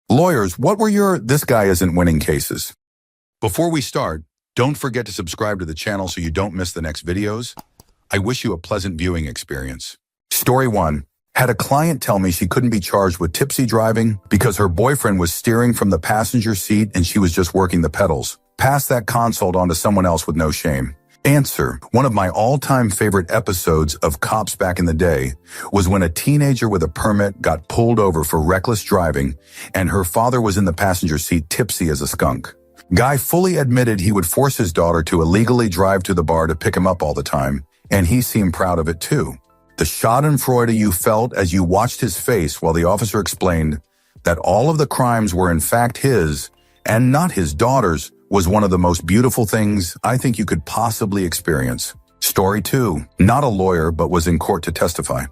Lawyers, what were your "this guy isn't winning" cases? Before we start, don't forget to subscribe to the channel so you don't miss the next videos. I wish you a pleasant viewing experience. Story 1. Had a client tell me she couldn't be charged with tipsy driving because her boyfriend was steering from the passenger seat and she was just working the pedals. Pass that consult on to someone else with no shame. Answer. One of my all-time favorite episodes of Cops back in the day was when a teenager with a permit got pulled over for reckless driving and her father was in the passenger seat tipsy as a skunk. Guy fully admitted he would force his daughter to illegally drive to the bar to pick him up all the time, and he seemed proud of it too. The schadenfreude you felt as you watched his face while the officer explained that all of the crimes were in fact his and not his daughter's was one of the most beautiful things I think you could possibly experience. Story 2. Not a lawyer, but was in court to testify.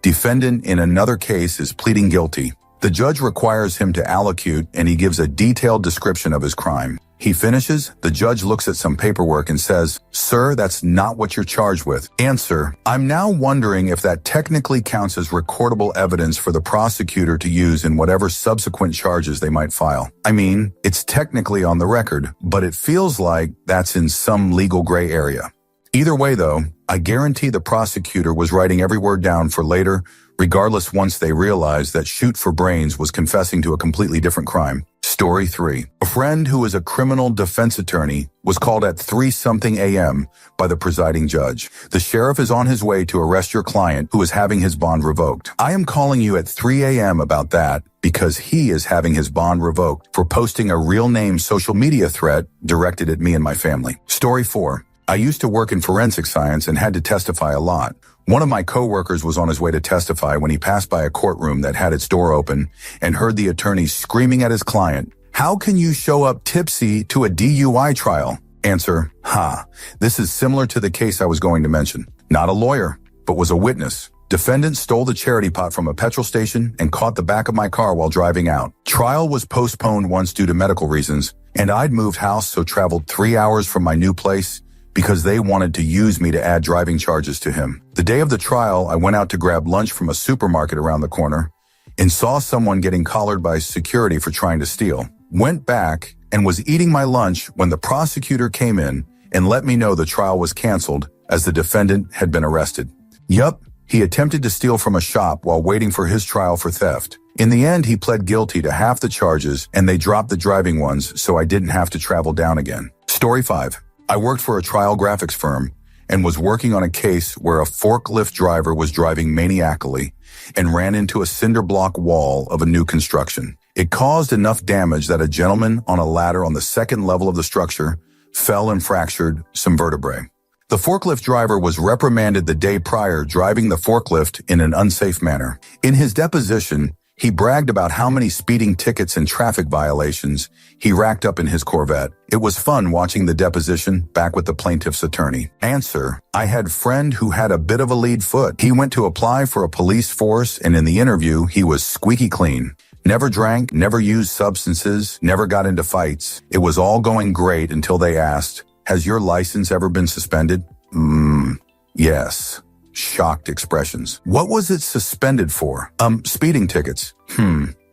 Defendant in another case is pleading guilty. The judge requires him to allocute and he gives a detailed description of his crime. He finishes, the judge looks at some paperwork and says, "Sir, that's not what you're charged with." Answer. I'm now wondering if that technically counts as recordable evidence for the prosecutor to use in whatever subsequent charges they might file. I mean, it's technically on the record, but it feels like that's in some legal gray area. Either way though, I guarantee the prosecutor was writing every word down for later, regardless once they realized that Shoot for Brains was confessing to a completely different crime. Story 3. A friend who is a criminal defense attorney was called at 3-something a.m. by the presiding judge. The sheriff is on his way to arrest your client who is having his bond revoked. I am calling you at 3 a.m. about that because he is having his bond revoked for posting a real name social media threat directed at me and my family. Story 4. I used to work in forensic science and had to testify a lot. One of my coworkers was on his way to testify when he passed by a courtroom that had its door open and heard the attorney screaming at his client, "How can you show up tipsy to a DUI trial?" Answer. This is similar to the case I was going to mention. Not a lawyer, but was a witness. Defendant stole the charity pot from a petrol station and caught the back of my car while driving out. Trial was postponed once due to medical reasons, and I'd moved house so traveled 3 hours from my new place because they wanted to use me to add driving charges to him. The day of the trial, I went out to grab lunch from a supermarket around the corner and saw someone getting collared by security for trying to steal. Went back and was eating my lunch when the prosecutor came in and let me know the trial was canceled as the defendant had been arrested. Yup, he attempted to steal from a shop while waiting for his trial for theft. In the end, he pled guilty to half the charges and they dropped the driving ones so I didn't have to travel down again. Story 5. I worked for a trial graphics firm and was working on a case where a forklift driver was driving maniacally and ran into a cinder block wall of a new construction. It caused enough damage that a gentleman on a ladder on the second level of the structure fell and fractured some vertebrae. The forklift driver was reprimanded the day prior driving the forklift in an unsafe manner. In his deposition, he bragged about how many speeding tickets and traffic violations he racked up in his Corvette. It was fun watching the deposition back with the plaintiff's attorney. Answer. I had friend who had a bit of a lead foot. He went to apply for a police force and in the interview, he was squeaky clean. Never drank, never used substances, never got into fights. It was all going great until they asked, "Has your license ever been suspended?" Yes. Shocked expressions. What was it suspended for? Speeding tickets.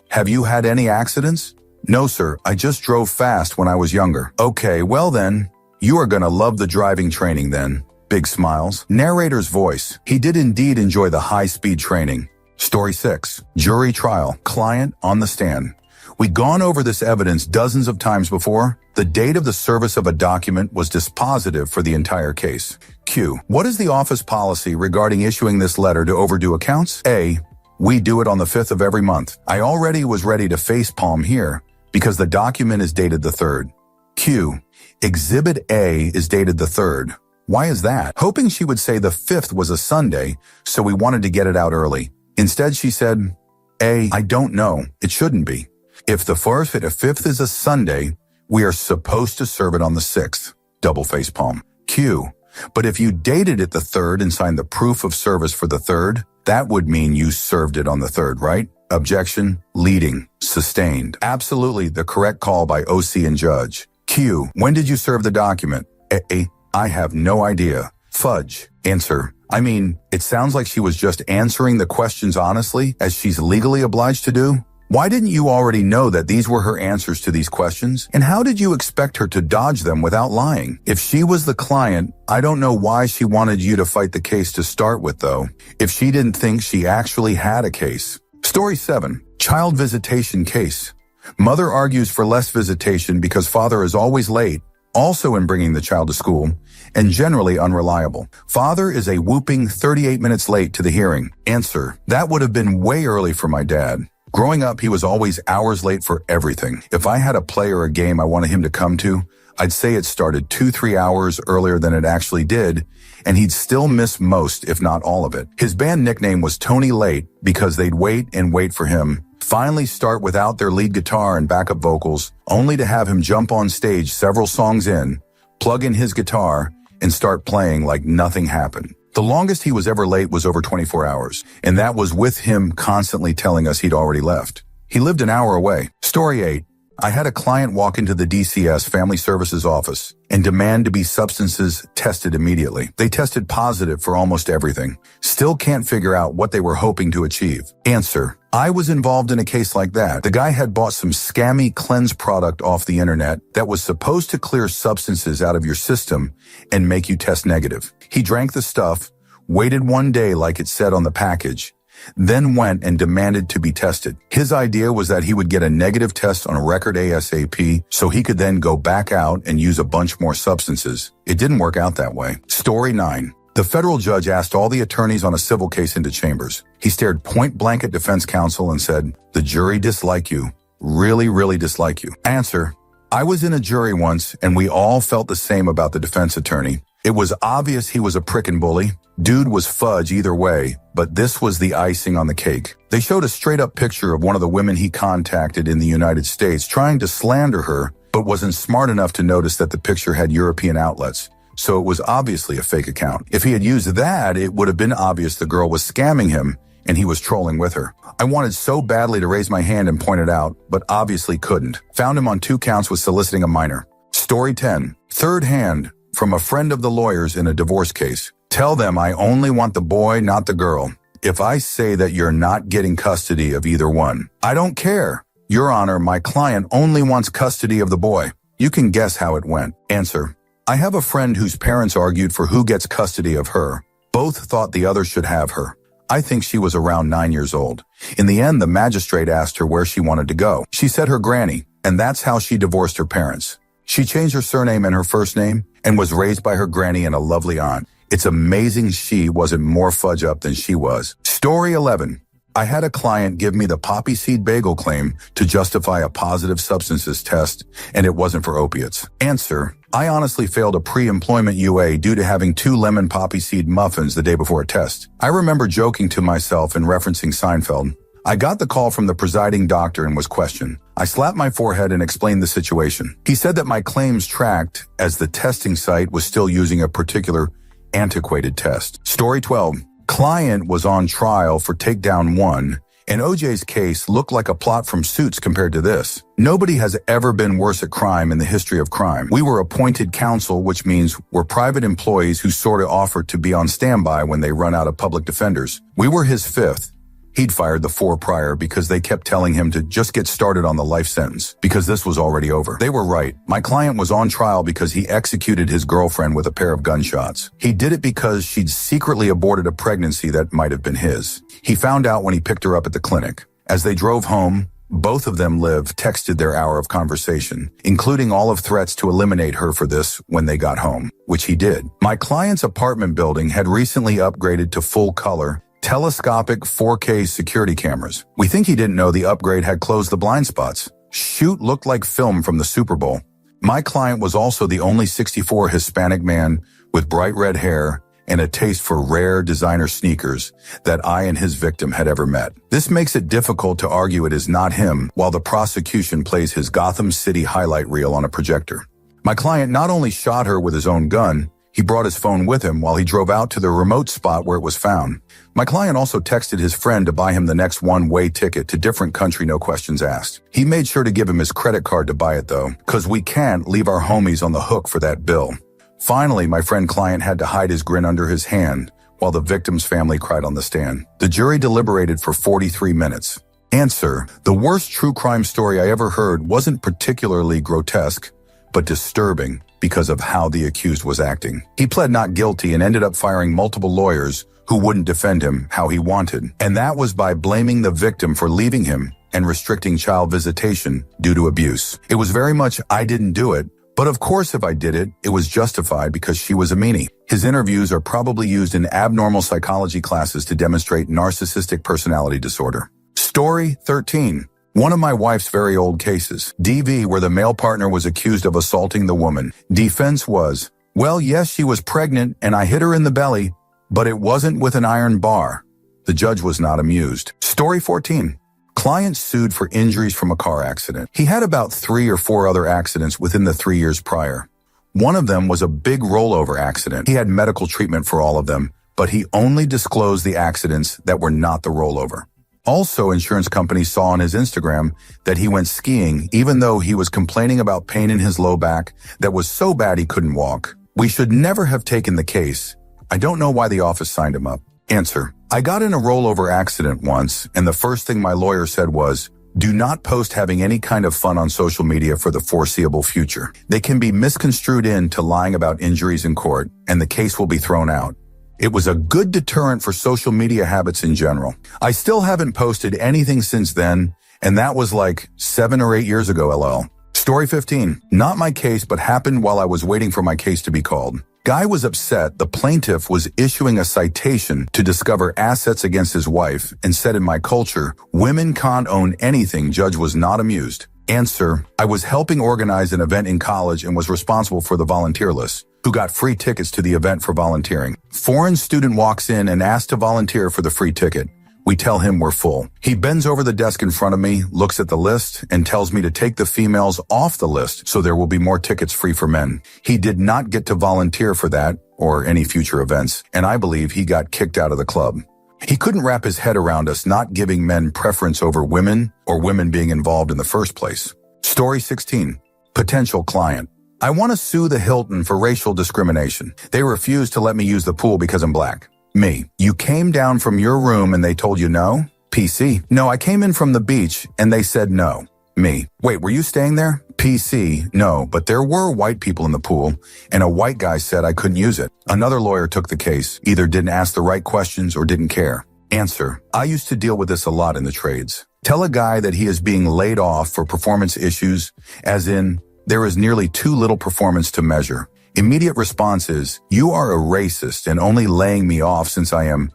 Have you had any accidents? No, sir. I just drove fast when I was younger. Okay, well then, you are gonna love the driving training then. Big smiles. Narrator's voice. He did indeed enjoy the high-speed training. Story 6. Jury trial. Client on the stand. We'd gone over this evidence dozens of times before. The date of the service of a document was dispositive for the entire case. Q. What is the office policy regarding issuing this letter to overdue accounts? A. We do it on the 5th of every month. I already was ready to facepalm here because the document is dated the 3rd. Q. Exhibit A is dated the 3rd. Why is that? Hoping she would say the 5th was a Sunday, so we wanted to get it out early. Instead, she said, A. I don't know. It shouldn't be. If the 5th is a Sunday, we are supposed to serve it on the 6th. Double facepalm. Q. But if you dated it the 3rd and signed the proof of service for the 3rd, that would mean you served it on the 3rd, right? Objection. Leading. Sustained. Absolutely the correct call by OC and judge. Q. When did you serve the document? A. I have no idea. Fudge. Answer. I mean, it sounds like she was just answering the questions honestly, as she's legally obliged to do. Why didn't you already know that these were her answers to these questions? And how did you expect her to dodge them without lying? If she was the client, I don't know why she wanted you to fight the case to start with, though, if she didn't think she actually had a case. Story 7. Child visitation case. Mother argues for less visitation because father is always late, also in bringing the child to school, and generally unreliable. Father is a whooping 38 minutes late to the hearing. Answer: that would have been way early for my dad. Growing up, he was always hours late for everything. If I had a play or a game I wanted him to come to, I'd say it started 2-3 hours earlier than it actually did, and he'd still miss most, if not all of it. His band nickname was Tony Late because they'd wait and wait for him, finally start without their lead guitar and backup vocals, only to have him jump on stage several songs in, plug in his guitar, and start playing like nothing happened. The longest he was ever late was over 24 hours, and that was with him constantly telling us he'd already left. He lived an hour away. Story 8. I had a client walk into the DCS Family Services office and demand to be substances tested immediately. They tested positive for almost everything. Still can't figure out what they were hoping to achieve. Answer: I was involved in a case like that. The guy had bought some scammy cleanse product off the internet that was supposed to clear substances out of your system and make you test negative. He drank the stuff, waited one day like it said on the package, then went and demanded to be tested. His idea was that he would get a negative test on a record ASAP so he could then go back out and use a bunch more substances. It didn't work out that way. Story 9. The federal judge asked all the attorneys on a civil case into chambers. He stared point blank at defense counsel and said, "The jury dislike you. Really, really dislike you." Answer: I was in a jury once and we all felt the same about the defense attorney. It was obvious he was a prick and bully. Dude was fudge either way, but this was the icing on the cake. They showed a straight-up picture of one of the women he contacted in the United States trying to slander her, but wasn't smart enough to notice that the picture had European outlets, so it was obviously a fake account. If he had used that, it would have been obvious the girl was scamming him and he was trolling with her. I wanted so badly to raise my hand and point it out, but obviously couldn't. Found him on 2 counts with soliciting a minor. Story 10. Third hand from a friend of the lawyers in a divorce case. Tell them I only want the boy, not the girl. If I say that you're not getting custody of either one, I don't care. Your Honor, my client only wants custody of the boy. You can guess how it went. Answer: I have a friend whose parents argued for who gets custody of her. Both thought the other should have her. I think she was around 9 years old. In the end, the magistrate asked her where she wanted to go. She said her granny, and that's how she divorced her parents. She changed her surname and her first name and was raised by her granny and a lovely aunt. It's amazing she wasn't more fudge up than she was. Story 11. I had a client give me the poppy seed bagel claim to justify a positive substances test, and it wasn't for opiates. Answer: I honestly failed a pre-employment UA due to having 2 lemon poppy seed muffins the day before a test. I remember joking to myself and referencing Seinfeld. I got the call from the presiding doctor and was questioned. I slapped my forehead and explained the situation. He said that my claims tracked as the testing site was still using a particular antiquated test. Story 12. Client was on trial for takedown 1, and OJ's case looked like a plot from Suits compared to this. Nobody has ever been worse at crime in the history of crime. We were appointed counsel, which means we're private employees who sort of offered to be on standby when they run out of public defenders. We were his 5th. He'd fired the 4 prior because they kept telling him to just get started on the life sentence because this was already over. They were right. My client was on trial because he executed his girlfriend with a pair of gunshots. He did it because she'd secretly aborted a pregnancy that might have been his. He found out when he picked her up at the clinic. As they drove home, both of them texted their hour of conversation, including all of threats to eliminate her for this when they got home, which he did. My client's apartment building had recently upgraded to full-color telescopic 4K security cameras. We think he didn't know the upgrade had closed the blind spots. Shoot looked like film from the Super Bowl. My client was also the only 64 Hispanic man with bright red hair and a taste for rare designer sneakers that I and his victim had ever met. This makes it difficult to argue it is not him while the prosecution plays his Gotham City highlight reel on a projector. My client not only shot her with his own gun, he brought his phone with him while he drove out to the remote spot where it was found. My client also texted his friend to buy him the next one-way ticket to different country, no questions asked. He made sure to give him his credit card to buy it though, cause we can't leave our homies on the hook for that bill. Finally, my friend client had to hide his grin under his hand while the victim's family cried on the stand. The jury deliberated for 43 minutes. Answer: the worst true crime story I ever heard wasn't particularly grotesque, but disturbing because of how the accused was acting. He pled not guilty and ended up firing multiple lawyers who wouldn't defend him how he wanted. And that was by blaming the victim for leaving him and restricting child visitation due to abuse. It was very much, I didn't do it, but of course if I did it, it was justified because she was a meanie. His interviews are probably used in abnormal psychology classes to demonstrate narcissistic personality disorder. Story 13. One of my wife's very old cases. DV, where the male partner was accused of assaulting the woman. Defense was, well, yes, she was pregnant and I hit her in the belly, but it wasn't with an iron bar. The judge was not amused. Story 14. Client sued for injuries from a car accident. He had about 3 or 4 other accidents within the 3 years prior. One of them was a big rollover accident. He had medical treatment for all of them, but he only disclosed the accidents that were not the rollover. Also, insurance companies saw on his Instagram that he went skiing even though he was complaining about pain in his low back that was so bad he couldn't walk. We should never have taken the case. I don't know why the office signed him up. Answer: I got in a rollover accident once, and the first thing my lawyer said was, do not post having any kind of fun on social media for the foreseeable future. They can be misconstrued into lying about injuries in court, and the case will be thrown out. It was a good deterrent for social media habits in general. I still haven't posted anything since then, and that was like 7 or 8 years ago, LL. Story 15. Not my case, but happened while I was waiting for my case to be called. Guy was upset the plaintiff was issuing a citation to discover assets against his wife and said, in my culture, women can't own anything. Judge was not amused. Answer: I was helping organize an event in college and was responsible for the volunteer list, who got free tickets to the event for volunteering. Foreign student walks in and asks to volunteer for the free ticket. We tell him we're full. He bends over the desk in front of me, looks at the list, and tells me to take the females off the list so there will be more tickets free for men. He did not get to volunteer for that or any future events, and I believe he got kicked out of the club. He couldn't wrap his head around us not giving men preference over women or women being involved in the first place. Story 16. Potential client. I want to sue the Hilton for racial discrimination. They refused to let me use the pool because I'm black. Me: you came down from your room and they told you no? PC: no, I came in from the beach and they said no. Me: wait, were you staying there? PC: no, but there were white people in the pool and a white guy said I couldn't use it. Another lawyer took the case, either didn't ask the right questions or didn't care. Answer: I used to deal with this a lot in the trades. Tell a guy that he is being laid off for performance issues, as in, there is nearly too little performance to measure. Immediate response is, you are a racist and only laying me off since I am,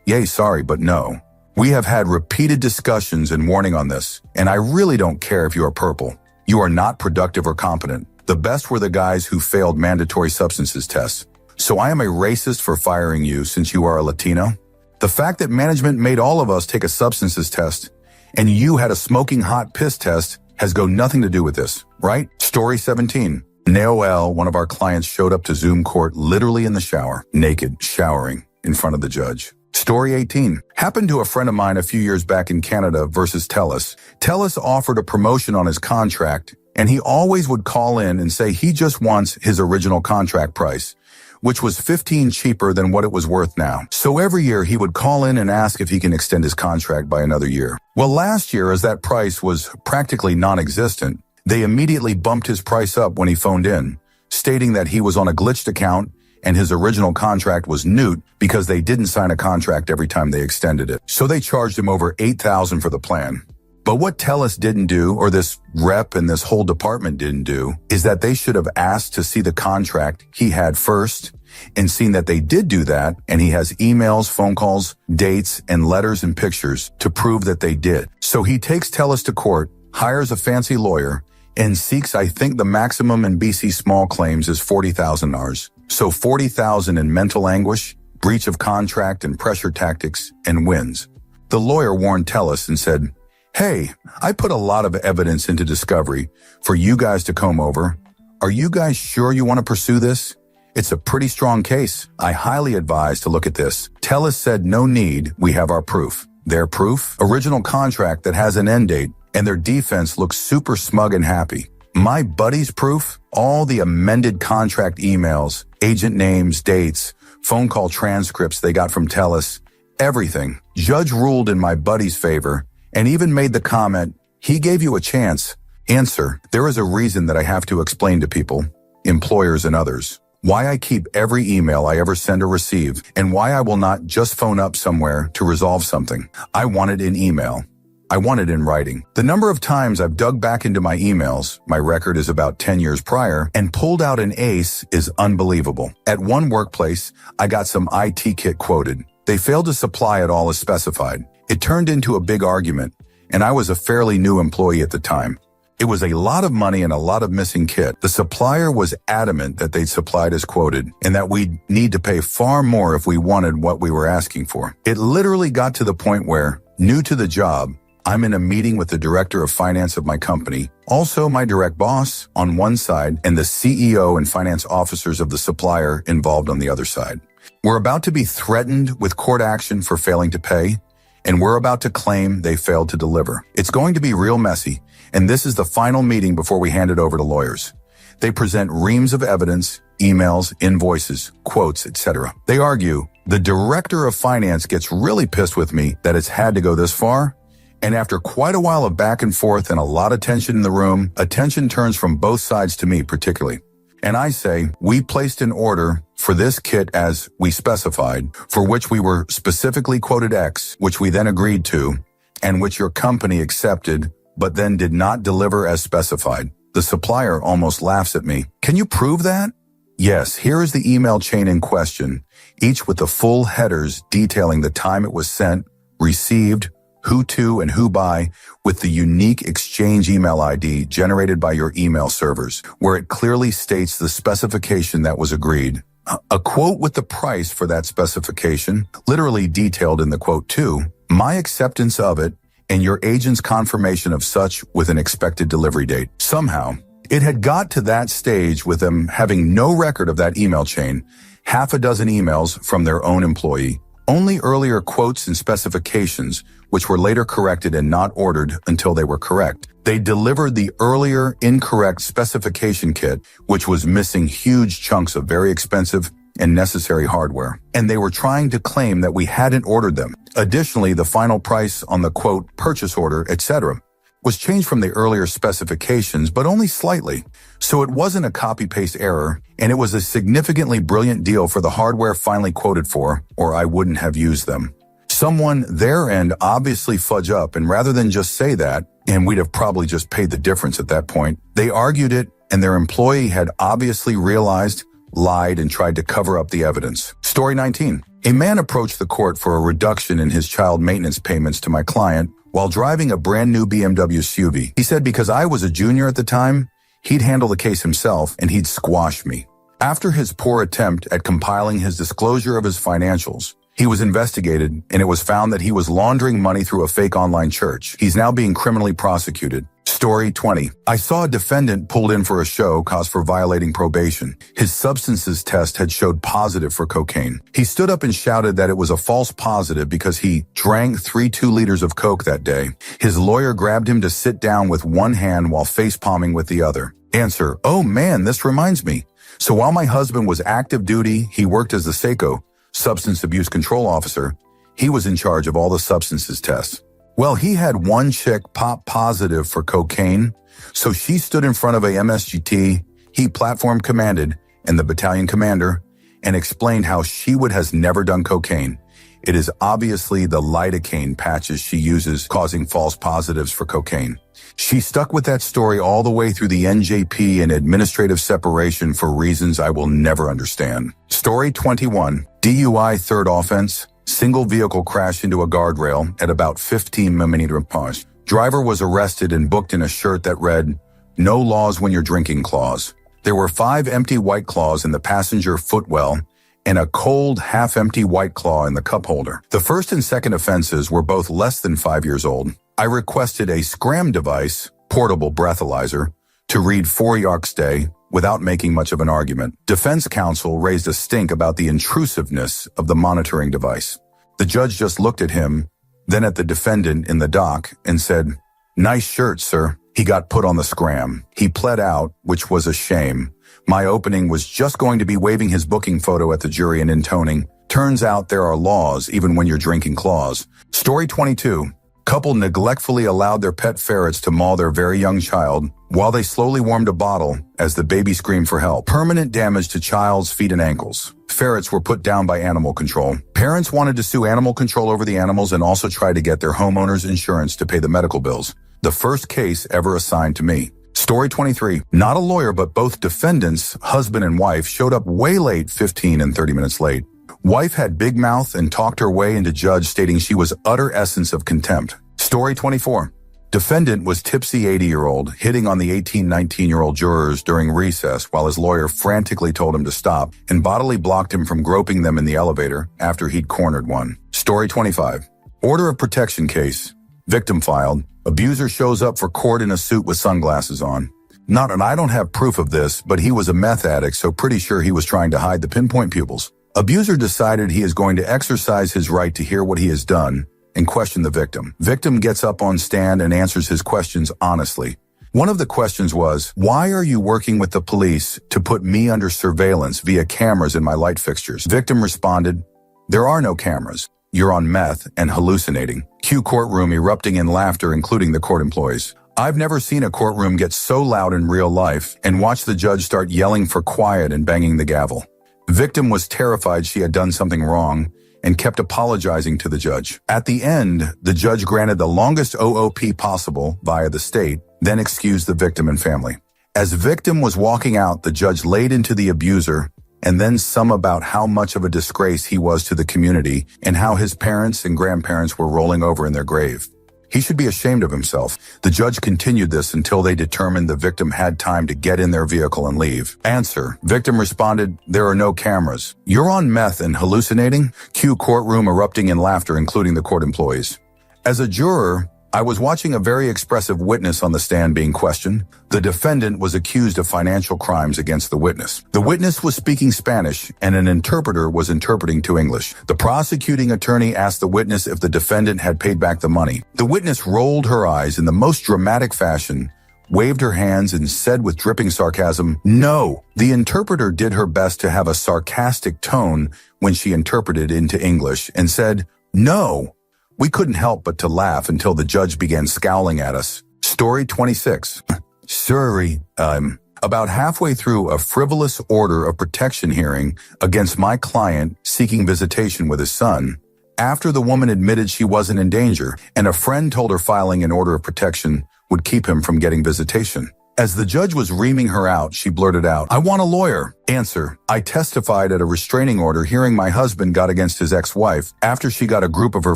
yay, sorry, but no. We have had repeated discussions and warning on this, and I really don't care if you are purple. You are not productive or competent. The best were the guys who failed mandatory substances tests. So I am a racist for firing you since you are a Latino? The fact that management made all of us take a substances test and you had a smoking hot piss test has got nothing to do with this, right? Story 17. Noel, one of our clients, showed up to Zoom court literally in the shower, naked, showering in front of the judge. Story 18. Happened to a friend of mine a few years back in Canada versus TELUS. TELUS offered a promotion on his contract, and he always would call in and say he just wants his original contract price, which was $15 cheaper than what it was worth now. So every year he would call in and ask if he can extend his contract by another year. Well, last year, as that price was practically non-existent, they immediately bumped his price up when he phoned in, stating that he was on a glitched account and his original contract was newt because they didn't sign a contract every time they extended it. So they charged him over $8,000 for the plan. But what TELUS didn't do, or this rep and this whole department didn't do, is that they should have asked to see the contract he had first and seen that they did do that, and he has emails, phone calls, dates, and letters and pictures to prove that they did. So he takes TELUS to court, hires a fancy lawyer, and seeks, I think the maximum in BC small claims is $40,000. So $40,000 in mental anguish, breach of contract and pressure tactics, and wins. The lawyer warned TELUS and said, hey, I put a lot of evidence into discovery for you guys to comb over. Are you guys sure you want to pursue this? It's a pretty strong case. I highly advise to look at this. TELUS said no need, we have our proof. Their proof? Original contract that has an end date, and their defense looks super smug and happy. My buddy's proof? All the amended contract emails, agent names, dates, phone call transcripts they got from TELUS, everything. Judge ruled in my buddy's favor, and even made the comment, "He gave you a chance." Answer: there is a reason that I have to explain to people, employers and others, why I keep every email I ever send or receive, and why I will not just phone up somewhere to resolve something. I want it in email. I want it in writing. The number of times I've dug back into my emails, my record is about 10 years prior, and pulled out an ace is unbelievable. At one workplace, I got some IT kit quoted. They failed to supply it all as specified. It turned into a big argument, and I was a fairly new employee at the time. It was a lot of money and a lot of missing kit. The supplier was adamant that they'd supplied as quoted and that we'd need to pay far more if we wanted what we were asking for. It literally got to the point where, new to the job, I'm in a meeting with the director of finance of my company, also my direct boss on one side, and the CEO and finance officers of the supplier involved on the other side. We're about to be threatened with court action for failing to pay, and we're about to claim they failed to deliver. It's going to be real messy, and this is the final meeting before we hand it over to lawyers. They present reams of evidence, emails, invoices, quotes, etc. They argue. The director of finance gets really pissed with me that it's had to go this far, and after quite a while of back and forth and a lot of tension in the room, attention turns from both sides to me particularly. And I say, we placed an order for this kit as we specified, for which we were specifically quoted X, which we then agreed to, and which your company accepted, but then did not deliver as specified. The supplier almost laughs at me. Can you prove that? Yes, here is the email chain in question, each with the full headers detailing the time it was sent, received, who to and who by, with the unique exchange email ID generated by your email servers, where it clearly states the specification that was agreed. A quote with the price for that specification, literally detailed in the quote too, my acceptance of it, and your agent's confirmation of such with an expected delivery date. Somehow, it had got to that stage with them having no record of that email chain, half a dozen emails from their own employee, only earlier quotes and specifications, which were later corrected and not ordered until they were correct. They delivered the earlier incorrect specification kit, which was missing huge chunks of very expensive and necessary hardware, and they were trying to claim that we hadn't ordered them. Additionally, the final price on the quote purchase order, etc., was changed from the earlier specifications, but only slightly. So it wasn't a copy-paste error, and it was a significantly brilliant deal for the hardware finally quoted for, or I wouldn't have used them. Someone their end obviously fudge up, and rather than just say that, and we'd have probably just paid the difference at that point, they argued it, and their employee had obviously realized, lied, and tried to cover up the evidence. Story 19. A man approached the court for a reduction in his child maintenance payments to my client while driving a brand new BMW SUV. He said because I was a junior at the time, he'd handle the case himself and he'd squash me. After his poor attempt at compiling his disclosure of his financials, he was investigated and it was found that he was laundering money through a fake online church. He's now being criminally prosecuted. Story 20. I saw a defendant pulled in for a show cause for violating probation. His substances test had showed positive for cocaine. He stood up and shouted that it was a false positive because he drank 2 liters of coke that day. His lawyer grabbed him to sit down with one hand while face-palming with the other. Answer: oh man, this reminds me. So while my husband was active duty, he worked as the SACO, Substance Abuse Control Officer. He was in charge of all the substances tests. Well, he had one chick pop positive for cocaine, so she stood in front of a MSGT he platform commanded and the battalion commander and explained how she has never done cocaine. It is obviously the lidocaine patches she uses causing false positives for cocaine. She stuck with that story all the way through the NJP and administrative separation for reasons I will never understand. Story 21. DUI third offense. Single vehicle crashed into a guardrail at about 15 mm. Driver was arrested and booked in a shirt that read, "No laws when you're drinking" clause. There were 5 empty White Claws in the passenger footwell and a cold, half-empty White Claw in the cup holder. The first and second offenses were both less than 5 years old. I requested a Scram device, portable breathalyzer, to read 4 Yarks Day without making much of an argument. Defense counsel raised a stink about the intrusiveness of the monitoring device. The judge just looked at him, then at the defendant in the dock, and said, "Nice shirt, sir." He got put on the Scram. He pled out, which was a shame. My opening was just going to be waving his booking photo at the jury and intoning, "Turns out there are laws even when you're drinking claws." Story 22. Couple neglectfully allowed their pet ferrets to maul their very young child while they slowly warmed a bottle as the baby screamed for help. Permanent damage to child's feet and ankles. Ferrets were put down by animal control. Parents wanted to sue animal control over the animals and also tried to get their homeowner's insurance to pay the medical bills. The first case ever assigned to me. Story 23. Not a lawyer, but both defendants, husband and wife, showed up way late, 15 and 30 minutes late. Wife had big mouth and talked her way into judge stating she was utter essence of contempt. Story 24. Defendant was tipsy 80-year-old, hitting on the 18, 19-year-old jurors during recess while his lawyer frantically told him to stop and bodily blocked him from groping them in the elevator after he'd cornered one. Story 25. Order of protection case. Victim filed. Abuser shows up for court in a suit with sunglasses on. I don't have proof of this, but he was a meth addict, so pretty sure he was trying to hide the pinpoint pupils. Abuser decided he is going to exercise his right to hear what he has done and question the victim. Victim gets up on stand and answers his questions honestly. One of the questions was, why are you working with the police to put me under surveillance via cameras in my light fixtures? Victim responded, there are no cameras. You're on meth and hallucinating. Cue courtroom erupting in laughter, including the court employees. I've never seen a courtroom get so loud in real life and watch the judge start yelling for quiet and banging the gavel. Victim was terrified she had done something wrong and kept apologizing to the judge. At the end, the judge granted the longest OOP possible via the state, then excused the victim and family. As victim was walking out, the judge laid into the abuser and then some about how much of a disgrace he was to the community and how his parents and grandparents were rolling over in their grave. He should be ashamed of himself. The judge continued this until they determined the victim had time to get in their vehicle and leave. Answer. Victim responded, there are no cameras. You're on meth and hallucinating? Cue courtroom erupting in laughter, including the court employees. As a juror, I was watching a very expressive witness on the stand being questioned. The defendant was accused of financial crimes against the witness. The witness was speaking Spanish, and an interpreter was interpreting to English. The prosecuting attorney asked the witness if the defendant had paid back the money. The witness rolled her eyes in the most dramatic fashion, waved her hands, and said with dripping sarcasm, no. The interpreter did her best to have a sarcastic tone when she interpreted into English and said, no. We couldn't help but to laugh until the judge began scowling at us. Story 26. Sorry, about halfway through a frivolous order of protection hearing against my client seeking visitation with his son, after the woman admitted she wasn't in danger and a friend told her filing an order of protection would keep him from getting visitation. As the judge was reaming her out, she blurted out, I want a lawyer. Answer. I testified at a restraining order hearing my husband got against his ex-wife after she got a group of her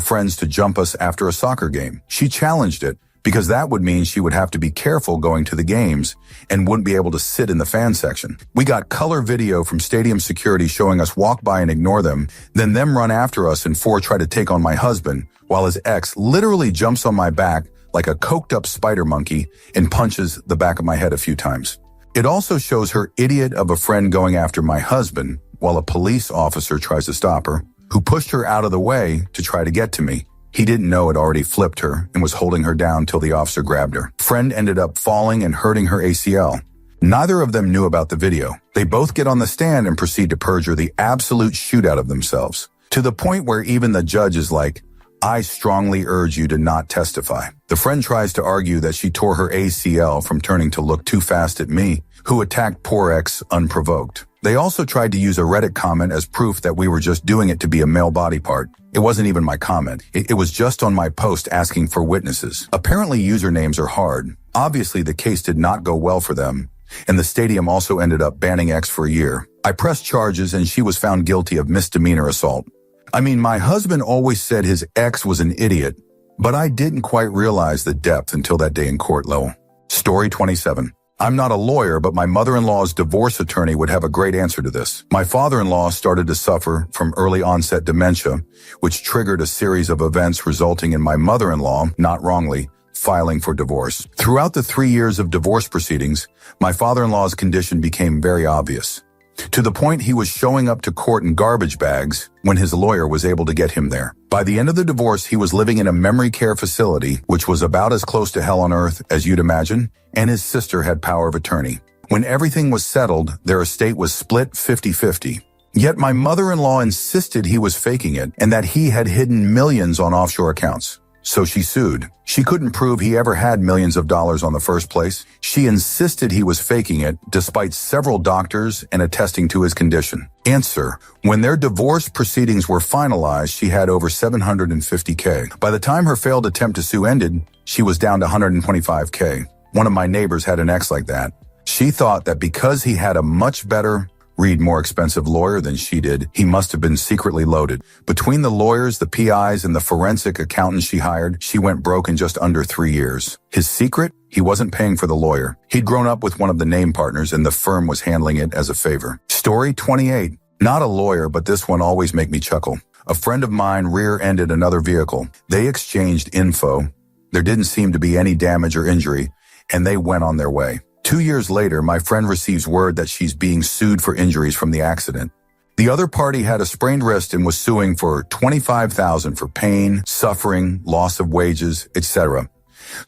friends to jump us after a soccer game. She challenged it because that would mean she would have to be careful going to the games and wouldn't be able to sit in the fan section. We got color video from stadium security showing us walk by and ignore them, then them run after us and four try to take on my husband while his ex literally jumps on my back like a coked-up spider monkey and punches the back of my head a few times. It also shows her idiot of a friend going after my husband while a police officer tries to stop her, who pushed her out of the way to try to get to me. He didn't know it already flipped her and was holding her down till the officer grabbed her. Friend ended up falling and hurting her ACL. Neither of them knew about the video. They both get on the stand and proceed to perjure the absolute shootout of themselves, to the point where even the judge is like, I strongly urge you to not testify. The friend tries to argue that she tore her ACL from turning to look too fast at me, who attacked poor ex unprovoked. They also tried to use a Reddit comment as proof that we were just doing it to be a male body part. It wasn't even my comment. It was just on my post asking for witnesses. Apparently usernames are hard. Obviously the case did not go well for them, and the stadium also ended up banning X for a year. I pressed charges and she was found guilty of misdemeanor assault. I mean, my husband always said his ex was an idiot, but I didn't quite realize the depth until that day in court level. Story 27. I'm not a lawyer, but my mother-in-law's divorce attorney would have a great answer to this. My father-in-law started to suffer from early onset dementia, which triggered a series of events resulting in my mother-in-law, not wrongly, filing for divorce. Throughout the 3 years of divorce proceedings, my father-in-law's condition became very obvious, to the point he was showing up to court in garbage bags when his lawyer was able to get him there. By the end of the divorce, he was living in a memory care facility, which was about as close to hell on earth as you'd imagine, and his sister had power of attorney. When everything was settled, their estate was split 50-50. Yet my mother-in-law insisted he was faking it and that he had hidden millions on offshore accounts. So she sued. She couldn't prove he ever had millions of dollars on the first place. She insisted he was faking it, despite several doctors and attesting to his condition. Answer: when their divorce proceedings were finalized, she had over $750K. By the time her failed attempt to sue ended, she was down to $125K. One of my neighbors had an ex like that. She thought that because he had a much better, more expensive lawyer than she did, he must have been secretly loaded. Between the lawyers, the PIs, and the forensic accountants she hired, she went broke in just under 3 years. His secret? He wasn't paying for the lawyer. He'd grown up with one of the name partners and the firm was handling it as a favor. Story 28. Not a lawyer, but this one always make me chuckle. A friend of mine rear-ended another vehicle. They exchanged info. There didn't seem to be any damage or injury, and they went on their way. 2 years later, my friend receives word that she's being sued for injuries from the accident. The other party had a sprained wrist and was suing for $25,000 for pain, suffering, loss of wages, etc.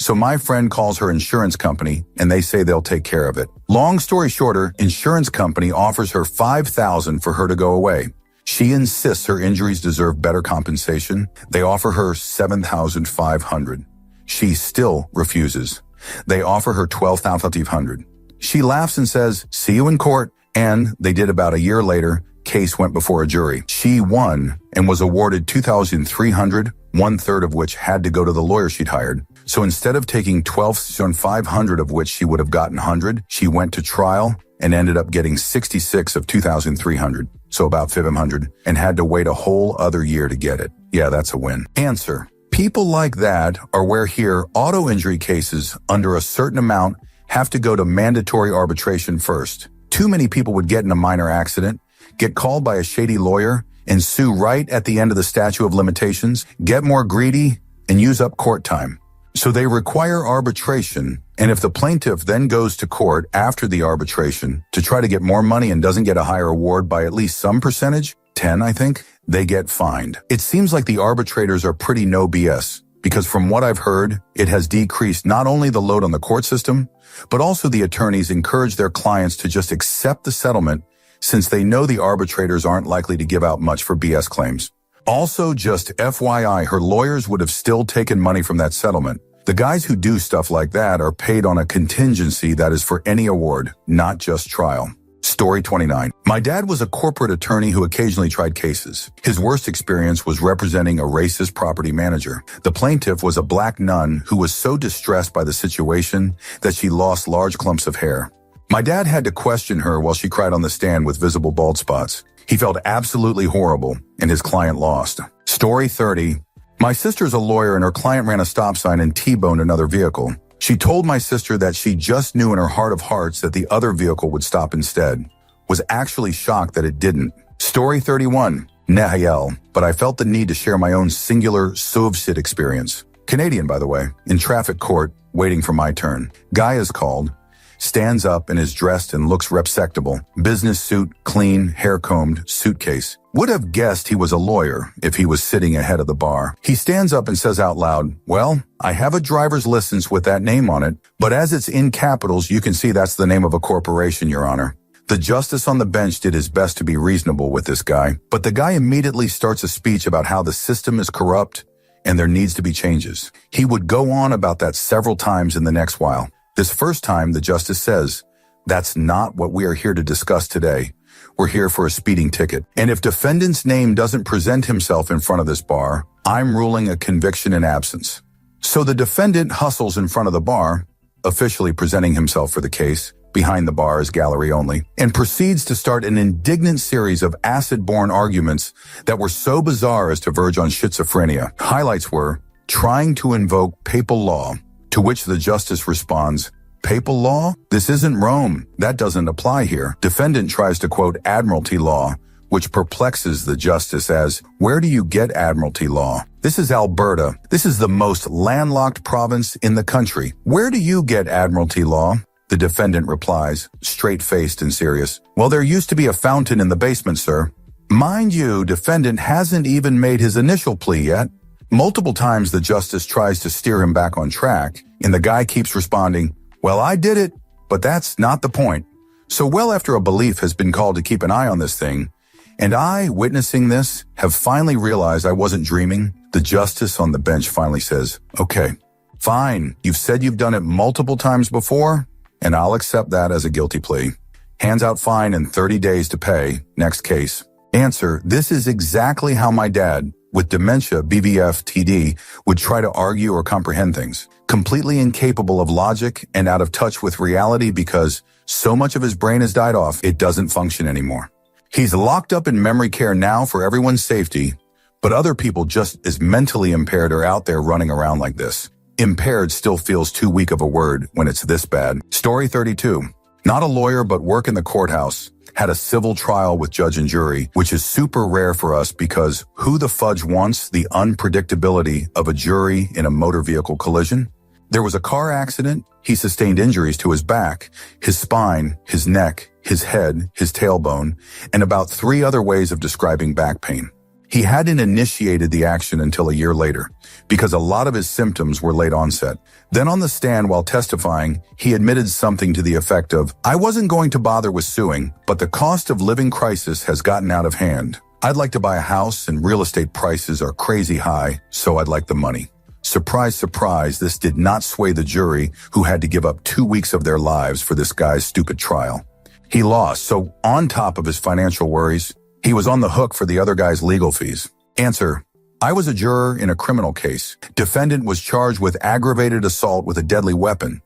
So my friend calls her insurance company and they say they'll take care of it. Long story shorter, insurance company offers her $5,000 for her to go away. She insists her injuries deserve better compensation. They offer her $7,500. She still refuses. They offer her $12,500. She laughs and says, "See you in court." And they did. About a year later, case went before a jury. She won and was awarded $2,300, 1/3 of which had to go to the lawyer she'd hired. So instead of taking $12,500 of which she would have gotten $100, she went to trial and ended up getting 66 of $2,300, so about $500, and had to wait a whole other year to get it. Yeah, that's a win. Answer: people like that are where here auto injury cases under a certain amount have to go to mandatory arbitration first. Too many people would get in a minor accident, get called by a shady lawyer, and sue right at the end of the statute of limitations, get more greedy, and use up court time. So they require arbitration, and if the plaintiff then goes to court after the arbitration to try to get more money and doesn't get a higher award by at least some percentage, 10 I think, they get fined. It seems like the arbitrators are pretty no BS, because from what I've heard, it has decreased not only the load on the court system, but also the attorneys encourage their clients to just accept the settlement since they know the arbitrators aren't likely to give out much for BS claims. Also, just FYI, her lawyers would have still taken money from that settlement. The guys who do stuff like that are paid on a contingency that is for any award, not just trial. Story 29. My dad was a corporate attorney who occasionally tried cases. His worst experience was representing a racist property manager. The plaintiff was a black nun who was so distressed by the situation that she lost large clumps of hair. My dad had to question her while she cried on the stand with visible bald spots. He felt absolutely horrible, and his client lost. Story 30. My sister's a lawyer and her client ran a stop sign and T-boned another vehicle. She told my sister that she just knew in her heart of hearts that the other vehicle would stop instead. Was actually shocked that it didn't. Story 31. Nehayel, but I felt the need to share my own singular sovsit experience. Canadian, by the way, in traffic court, waiting for my turn. Guy is called, stands up and is dressed and looks respectable. Business suit, clean, hair combed, suitcase. Would have guessed he was a lawyer if he was sitting ahead of the bar. He stands up and says out loud, "Well, I have a driver's license with that name on it, but as it's in capitals, you can see that's the name of a corporation, Your Honor." The justice on the bench did his best to be reasonable with this guy, but the guy immediately starts a speech about how the system is corrupt and there needs to be changes. He would go on about that several times in the next while. This first time, the justice says, "That's not what we are here to discuss today. We're here for a speeding ticket. And if defendant's name doesn't present himself in front of this bar, I'm ruling a conviction in absence." So the defendant hustles in front of the bar, officially presenting himself for the case. Behind the bar is gallery only, and proceeds to start an indignant series of acid-borne arguments that were so bizarre as to verge on schizophrenia. Highlights were trying to invoke papal law, to which the justice responds, "Papal law? This isn't Rome. That doesn't apply here." Defendant tries to quote admiralty law, which perplexes the justice as, "Where do you get admiralty law? This is Alberta. This is the most landlocked province in the country. Where do you get admiralty law?" The defendant replies, straight-faced and serious, "Well, there used to be a fountain in the basement, sir." Mind you, defendant hasn't even made his initial plea yet. Multiple times the justice tries to steer him back on track, and the guy keeps responding, "Well, I did it, but that's not the point." So well after a belief has been called to keep an eye on this thing, and I, witnessing this, have finally realized I wasn't dreaming. The justice on the bench finally says, "Okay, fine, you've said you've done it multiple times before, and I'll accept that as a guilty plea." Hands out fine and 30 days to pay. Next case. Answer: this is exactly how my dad, with dementia, BVF, TD, would try to argue or comprehend things. Completely incapable of logic and out of touch with reality because so much of his brain has died off, it doesn't function anymore. He's locked up in memory care now for everyone's safety, but other people just as mentally impaired are out there running around like this. Impaired still feels too weak of a word when it's this bad. Story 32. Not a lawyer, but work in the courthouse. Had a civil trial with judge and jury, which is super rare for us because who the fudge wants the unpredictability of a jury in a motor vehicle collision? There was a car accident. He sustained injuries to his back, his spine, his neck, his head, his tailbone, and about 3 other ways of describing back pain. He hadn't initiated the action until a year later because a lot of his symptoms were late onset. Then on the stand while testifying, he admitted something to the effect of, "I wasn't going to bother with suing, but the cost of living crisis has gotten out of hand. I'd like to buy a house and real estate prices are crazy high, so I'd like the money." Surprise, surprise, this did not sway the jury who had to give up 2 weeks of their lives for this guy's stupid trial. He lost, so on top of his financial worries, he was on the hook for the other guy's legal fees. Answer: I was a juror in a criminal case. Defendant was charged with aggravated assault with a deadly weapon.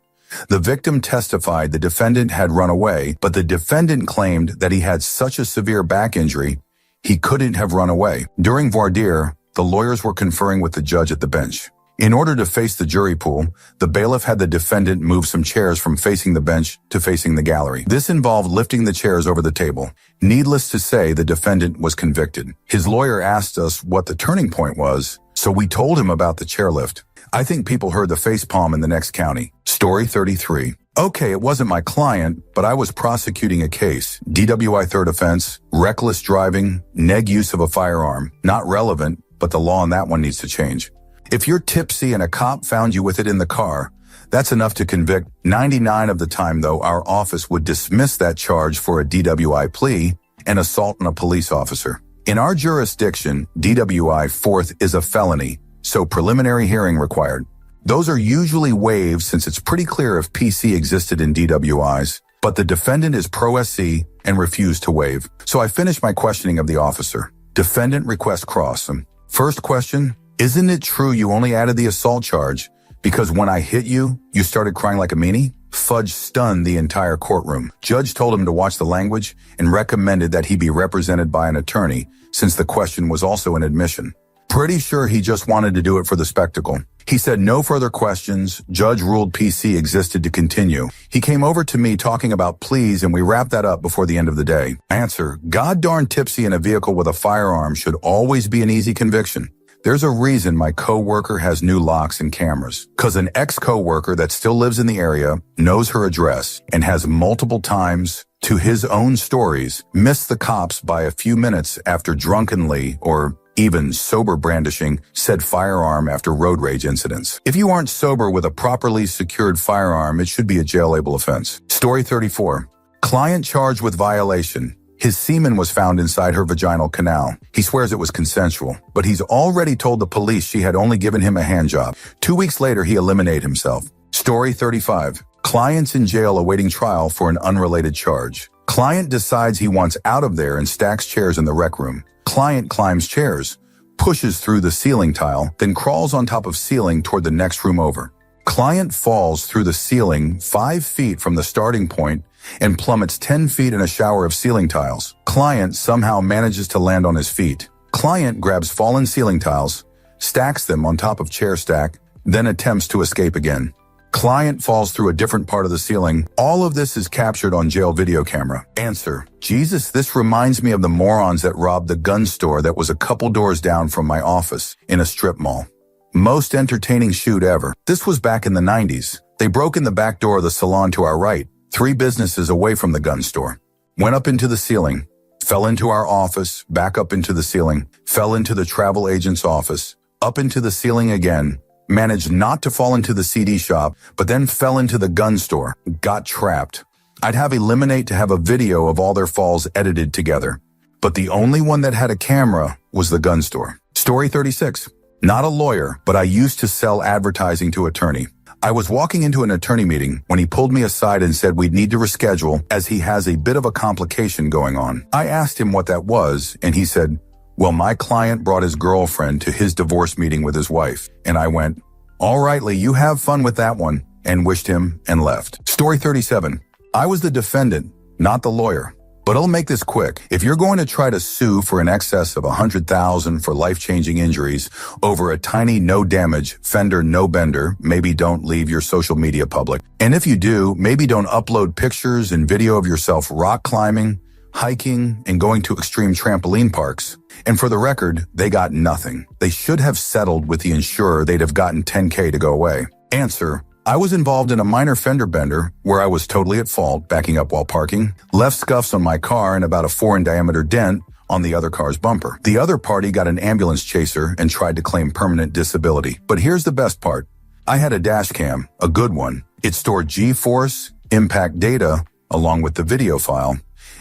The victim testified the defendant had run away, but the defendant claimed that he had such a severe back injury, he couldn't have run away. During voir dire, the lawyers were conferring with the judge at the bench. In order to face the jury pool, the bailiff had the defendant move some chairs from facing the bench to facing the gallery. This involved lifting the chairs over the table. Needless to say, the defendant was convicted. His lawyer asked us what the turning point was, so we told him about the chairlift. I think people heard the facepalm in the next county. Story 33. Okay, it wasn't my client, but I was prosecuting a case. DWI third offense, reckless driving, neg use of a firearm. Not relevant, but the law on that one needs to change. If you're tipsy and a cop found you with it in the car, that's enough to convict. 99 of the time, though, our office would dismiss that charge for a DWI plea and assault on a police officer. In our jurisdiction, DWI fourth is a felony, so preliminary hearing required. Those are usually waived since it's pretty clear if PC existed in DWIs, but the defendant is pro-SC and refused to waive. So I finished my questioning of the officer. Defendant request cross. First question: isn't it true you only added the assault charge because when I hit you, you started crying like a meanie? Fudge stunned the entire courtroom. Judge told him to watch the language and recommended that he be represented by an attorney since the question was also an admission. Pretty sure he just wanted to do it for the spectacle. He said no further questions. Judge ruled PC existed to continue. He came over to me talking about pleas and we wrapped that up before the end of the day. Answer: God darn tipsy in a vehicle with a firearm should always be an easy conviction. There's a reason my coworker has new locks and cameras. Cause an ex-coworker that still lives in the area, knows her address, and has multiple times, to his own stories, missed the cops by a few minutes after drunkenly or even sober brandishing said firearm after road rage incidents. If you aren't sober with a properly secured firearm, it should be a jailable offense. Story 34. Client charged with violation. His semen was found inside her vaginal canal. He swears it was consensual, but he's already told the police she had only given him a handjob. 2 weeks later, he eliminated himself. Story 35. Client's in jail awaiting trial for an unrelated charge. Client decides he wants out of there and stacks chairs in the rec room. Client climbs chairs, pushes through the ceiling tile, then crawls on top of ceiling toward the next room over. Client falls through the ceiling 5 feet from the starting point and plummets 10 feet in a shower of ceiling tiles. Client somehow manages to land on his feet. Client grabs fallen ceiling tiles, stacks them on top of chair stack, then attempts to escape again. Client falls through a different part of the ceiling. All of this is captured on jail video camera. Answer: Jesus, this reminds me of the morons that robbed the gun store that was a couple doors down from my office in a strip mall. Most entertaining shoot ever. This was back in the 90s. They broke in the back door of the salon to our right, 3 businesses away from the gun store. Went up into the ceiling, fell into our office, back up into the ceiling, fell into the travel agent's office, up into the ceiling again, managed not to fall into the CD shop, but then fell into the gun store, got trapped. I'd have Eliminate to have a video of all their falls edited together, but the only one that had a camera was the gun store. Story 36. Not a lawyer, but I used to sell advertising to attorney. I was walking into an attorney meeting when he pulled me aside and said we'd need to reschedule as he has a bit of a complication going on. I asked him what that was, and he said, well, my client brought his girlfriend to his divorce meeting with his wife. And I went, all right, Lee, you have fun with that one, and wished him and left. Story 37. I was the defendant, not the lawyer. But I'll make this quick. If you're going to try to sue for an excess of $100,000 for life-changing injuries over a tiny no-damage fender no-bender, maybe don't leave your social media public. And if you do, maybe don't upload pictures and video of yourself rock climbing, hiking, and going to extreme trampoline parks. And for the record, they got nothing. They should have settled with the insurer. They'd have gotten $10K to go away. Answer. I was involved in a minor fender bender where I was totally at fault, backing up while parking, left scuffs on my car and about a 4 in diameter dent on the other car's bumper. The other party got an ambulance chaser and tried to claim permanent disability. But here's the best part. I had a dash cam, a good one. It stored G-force, impact data, along with the video file.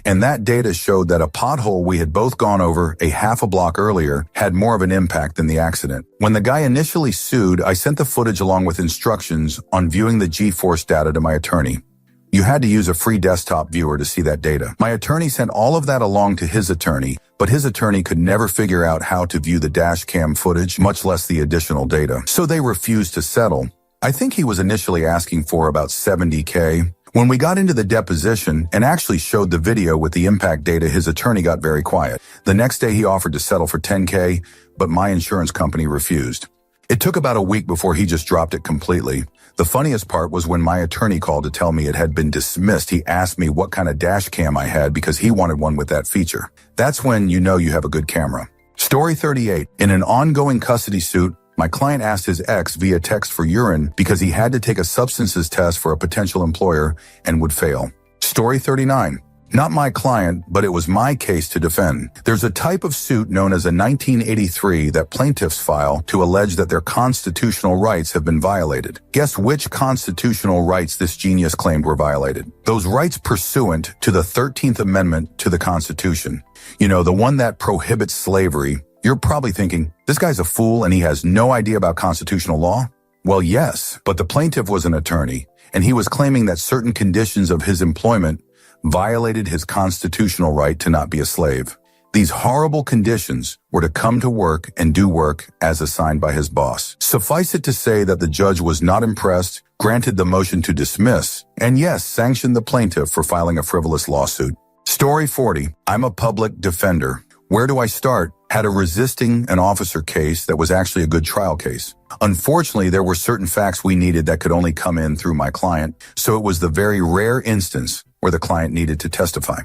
And that data showed that a pothole we had both gone over a half a block earlier had more of an impact than the accident. When the guy initially sued, I sent the footage along with instructions on viewing the G-force data to my attorney. You had to use a free desktop viewer to see that data. My attorney sent all of that along to his attorney, but his attorney could never figure out how to view the dash cam footage, much less the additional data. So they refused to settle. I think he was initially asking for about $70K. When we got into the deposition and actually showed the video with the impact data, his attorney got very quiet. The next day he offered to settle for $10K, but my insurance company refused. It took about a week before he just dropped it completely. The funniest part was when my attorney called to tell me it had been dismissed. He asked me what kind of dash cam I had because he wanted one with that feature. That's when you know you have a good camera. Story 38. In an ongoing custody suit, my client asked his ex via text for urine because he had to take a substances test for a potential employer and would fail. Story 39. Not my client, but it was my case to defend. There's a type of suit known as a 1983 that plaintiffs file to allege that their constitutional rights have been violated. Guess which constitutional rights this genius claimed were violated? Those rights pursuant to the 13th Amendment to the Constitution. You know, the one that prohibits slavery. You're probably thinking, this guy's a fool and he has no idea about constitutional law? Well, yes, but the plaintiff was an attorney, and he was claiming that certain conditions of his employment violated his constitutional right to not be a slave. These horrible conditions were to come to work and do work as assigned by his boss. Suffice it to say that the judge was not impressed, granted the motion to dismiss, and yes, sanctioned the plaintiff for filing a frivolous lawsuit. Story 40. I'm a public defender. Where do I start? Had a resisting an officer case that was actually a good trial case. Unfortunately, there were certain facts we needed that could only come in through my client, so it was the very rare instance where the client needed to testify.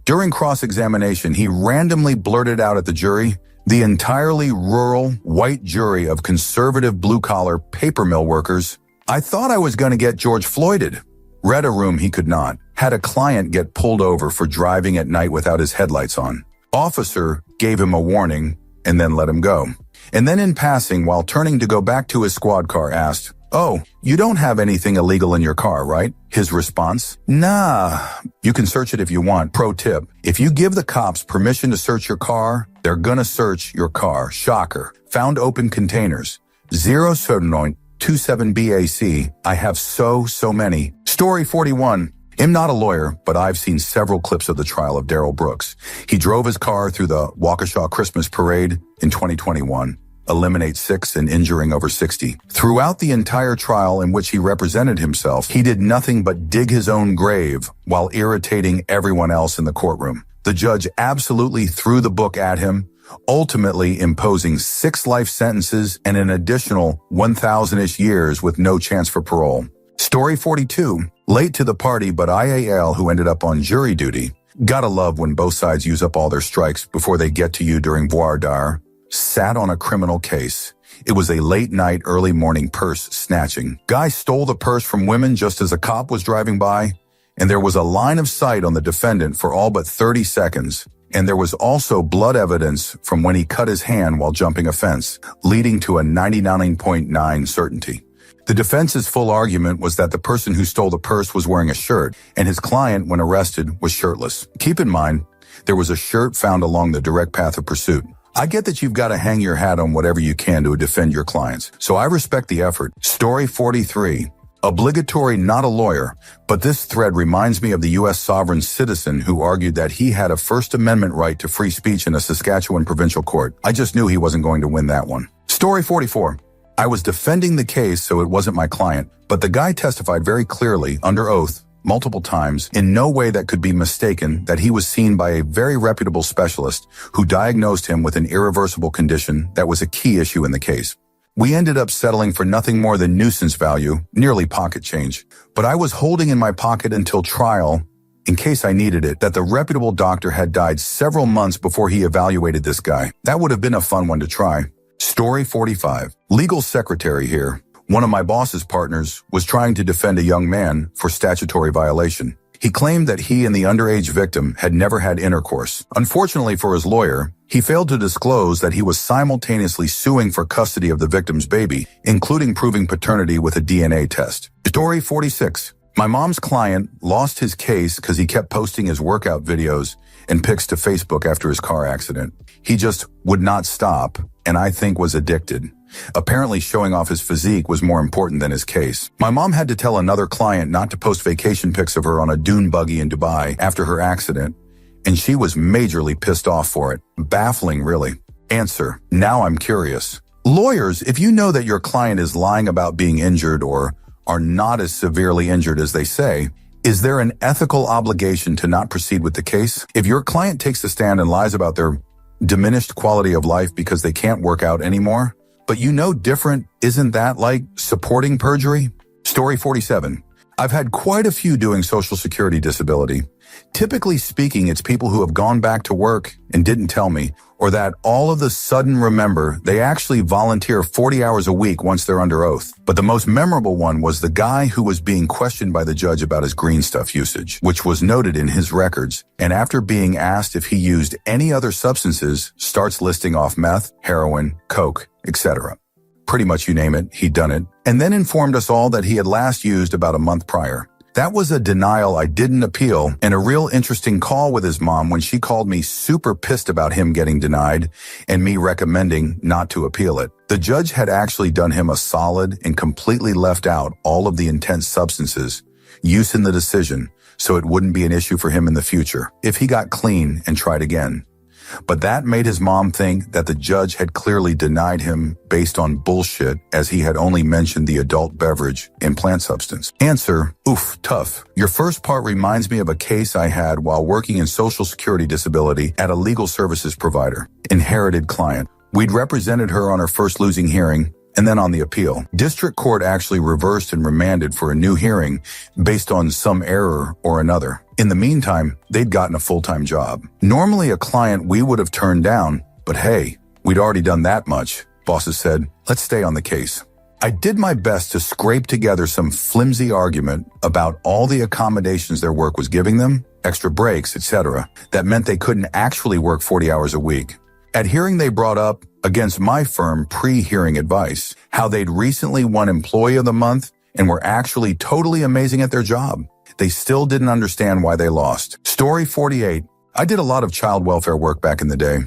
During cross-examination, he randomly blurted out at the jury, the entirely rural, white jury of conservative blue-collar paper mill workers, I thought I was going to get George Floyded. Read a room he could not. Had a client get pulled over for driving at night without his headlights on. Officer gave him a warning and then let him go. And then in passing, while turning to go back to his squad car, asked, "Oh, you don't have anything illegal in your car, right?" His response, "Nah, you can search it if you want." Pro tip, if you give the cops permission to search your car, they're gonna search your car. Shocker. Found open containers. 0.27 BAC. I have so many. Story 41. I'm not a lawyer, but I've seen several clips of the trial of Darrell Brooks. He drove his car through the Waukesha Christmas Parade in 2021, eliminate 6 and injuring over 60. Throughout the entire trial in which he represented himself, he did nothing but dig his own grave while irritating everyone else in the courtroom. The judge absolutely threw the book at him, ultimately imposing 6 life sentences and an additional 1,000-ish years with no chance for parole. Story 42. Late to the party, but IAL, who ended up on jury duty. Gotta love when both sides use up all their strikes before they get to you during voir dire. Sat on a criminal case. It was a late night, early morning purse snatching. Guy stole the purse from women just as a cop was driving by, and there was a line of sight on the defendant for all but 30 seconds. And there was also blood evidence from when he cut his hand while jumping a fence, leading to a 99.9 certainty. The defense's full argument was that the person who stole the purse was wearing a shirt, and his client, when arrested, was shirtless. Keep in mind, there was a shirt found along the direct path of pursuit. I get that you've got to hang your hat on whatever you can to defend your clients, so I respect the effort. Story 43. Obligatory, not a lawyer, but this thread reminds me of the U.S. sovereign citizen who argued that he had a First Amendment right to free speech in a Saskatchewan provincial court. I just knew he wasn't going to win that one. Story 44. I was defending the case, so it wasn't my client, but the guy testified very clearly, under oath, multiple times, in no way that could be mistaken, that he was seen by a very reputable specialist who diagnosed him with an irreversible condition that was a key issue in the case. We ended up settling for nothing more than nuisance value, nearly pocket change. But I was holding in my pocket until trial, in case I needed it, that the reputable doctor had died several months before he evaluated this guy. That would have been a fun one to try. Story 45. Legal secretary here. One of my boss's partners was trying to defend a young man for statutory violation. He claimed that he and the underage victim had never had intercourse. Unfortunately for his lawyer, he failed to disclose that he was simultaneously suing for custody of the victim's baby, including proving paternity with a DNA test. Story 46. My mom's client lost his case because he kept posting his workout videos and pics to Facebook after his car accident. He just would not stop, and I think was addicted. Apparently showing off his physique was more important than his case. My mom had to tell another client not to post vacation pics of her on a dune buggy in Dubai after her accident, and she was majorly pissed off for it. Baffling, really. Answer. Now I'm curious. Lawyers, if you know that your client is lying about being injured or are not as severely injured as they say, is there an ethical obligation to not proceed with the case? If your client takes the stand and lies about their diminished quality of life because they can't work out anymore, but you know different, isn't that like supporting perjury? Story 47. I've had quite a few doing Social Security disability. Typically speaking, it's people who have gone back to work and didn't tell me, or that all of a sudden remember they actually volunteer 40 hours a week once they're under oath. But the most memorable one was the guy who was being questioned by the judge about his green stuff usage, which was noted in his records, and after being asked if he used any other substances, starts listing off meth, heroin, coke, etc. Pretty much you name it, he'd done it, and then informed us all that he had last used about a month prior. That was a denial I didn't appeal, and a real interesting call with his mom when she called me super pissed about him getting denied and me recommending not to appeal it. The judge had actually done him a solid and completely left out all of the intense substances use in the decision, so it wouldn't be an issue for him in the future if he got clean and tried again. But that made his mom think that the judge had clearly denied him based on bullshit, as he had only mentioned the adult beverage and plant substance. Answer. Oof, tough. Your first part reminds me of a case I had while working in Social Security disability at a legal services provider. Inherited client. We'd represented her on her first losing hearing, and then on the appeal. District court actually reversed and remanded for a new hearing based on some error or another. In the meantime, they'd gotten a full-time job. Normally a client we would have turned down, but hey, we'd already done that much. Bosses said, let's stay on the case. I did my best to scrape together some flimsy argument about all the accommodations their work was giving them, extra breaks, etc., that meant they couldn't actually work 40 hours a week. At hearing, they brought up, against my firm pre-hearing advice, how they'd recently won Employee of the Month and were actually totally amazing at their job. They still didn't understand why they lost. Story 48. I did a lot of child welfare work back in the day.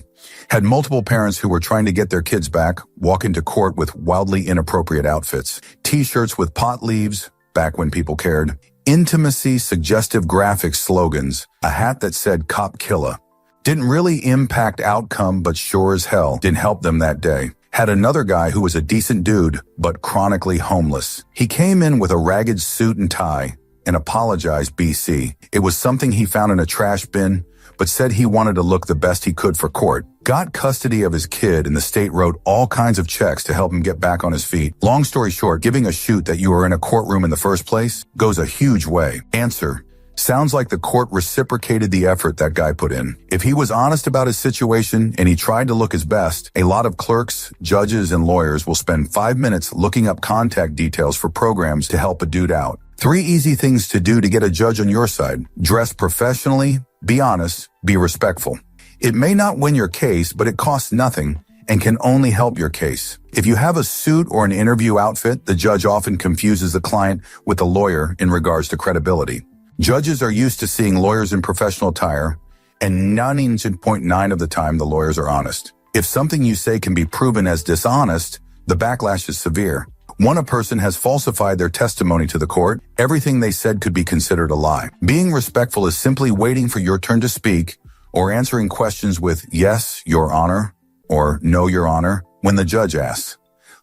Had multiple parents who were trying to get their kids back walk into court with wildly inappropriate outfits. T-shirts with pot leaves, back when people cared. Intimacy, suggestive graphic slogans. A hat that said "Cop Killa." Didn't really impact outcome, but sure as hell didn't help them that day. Had another guy who was a decent dude, but chronically homeless. He came in with a ragged suit and tie and apologized BC. It was something he found in a trash bin, but said he wanted to look the best he could for court. Got custody of his kid, and the state wrote all kinds of checks to help him get back on his feet. Long story short, giving a shoot that you were in a courtroom in the first place goes a huge way. Answer. Sounds like the court reciprocated the effort that guy put in. If he was honest about his situation and he tried to look his best, a lot of clerks, judges, and lawyers will spend 5 minutes looking up contact details for programs to help a dude out. 3 easy things to do to get a judge on your side. Dress professionally, be honest, be respectful. It may not win your case, but it costs nothing and can only help your case. If you have a suit or an interview outfit, the judge often confuses the client with the lawyer in regards to credibility. Judges are used to seeing lawyers in professional attire, and 99.9% of the time the lawyers are honest. If something you say can be proven as dishonest, the backlash is severe. Once a person has falsified their testimony to the court, everything they said could be considered a lie. Being respectful is simply waiting for your turn to speak or answering questions with "Yes, Your Honor," or "No, Your Honor," when the judge asks.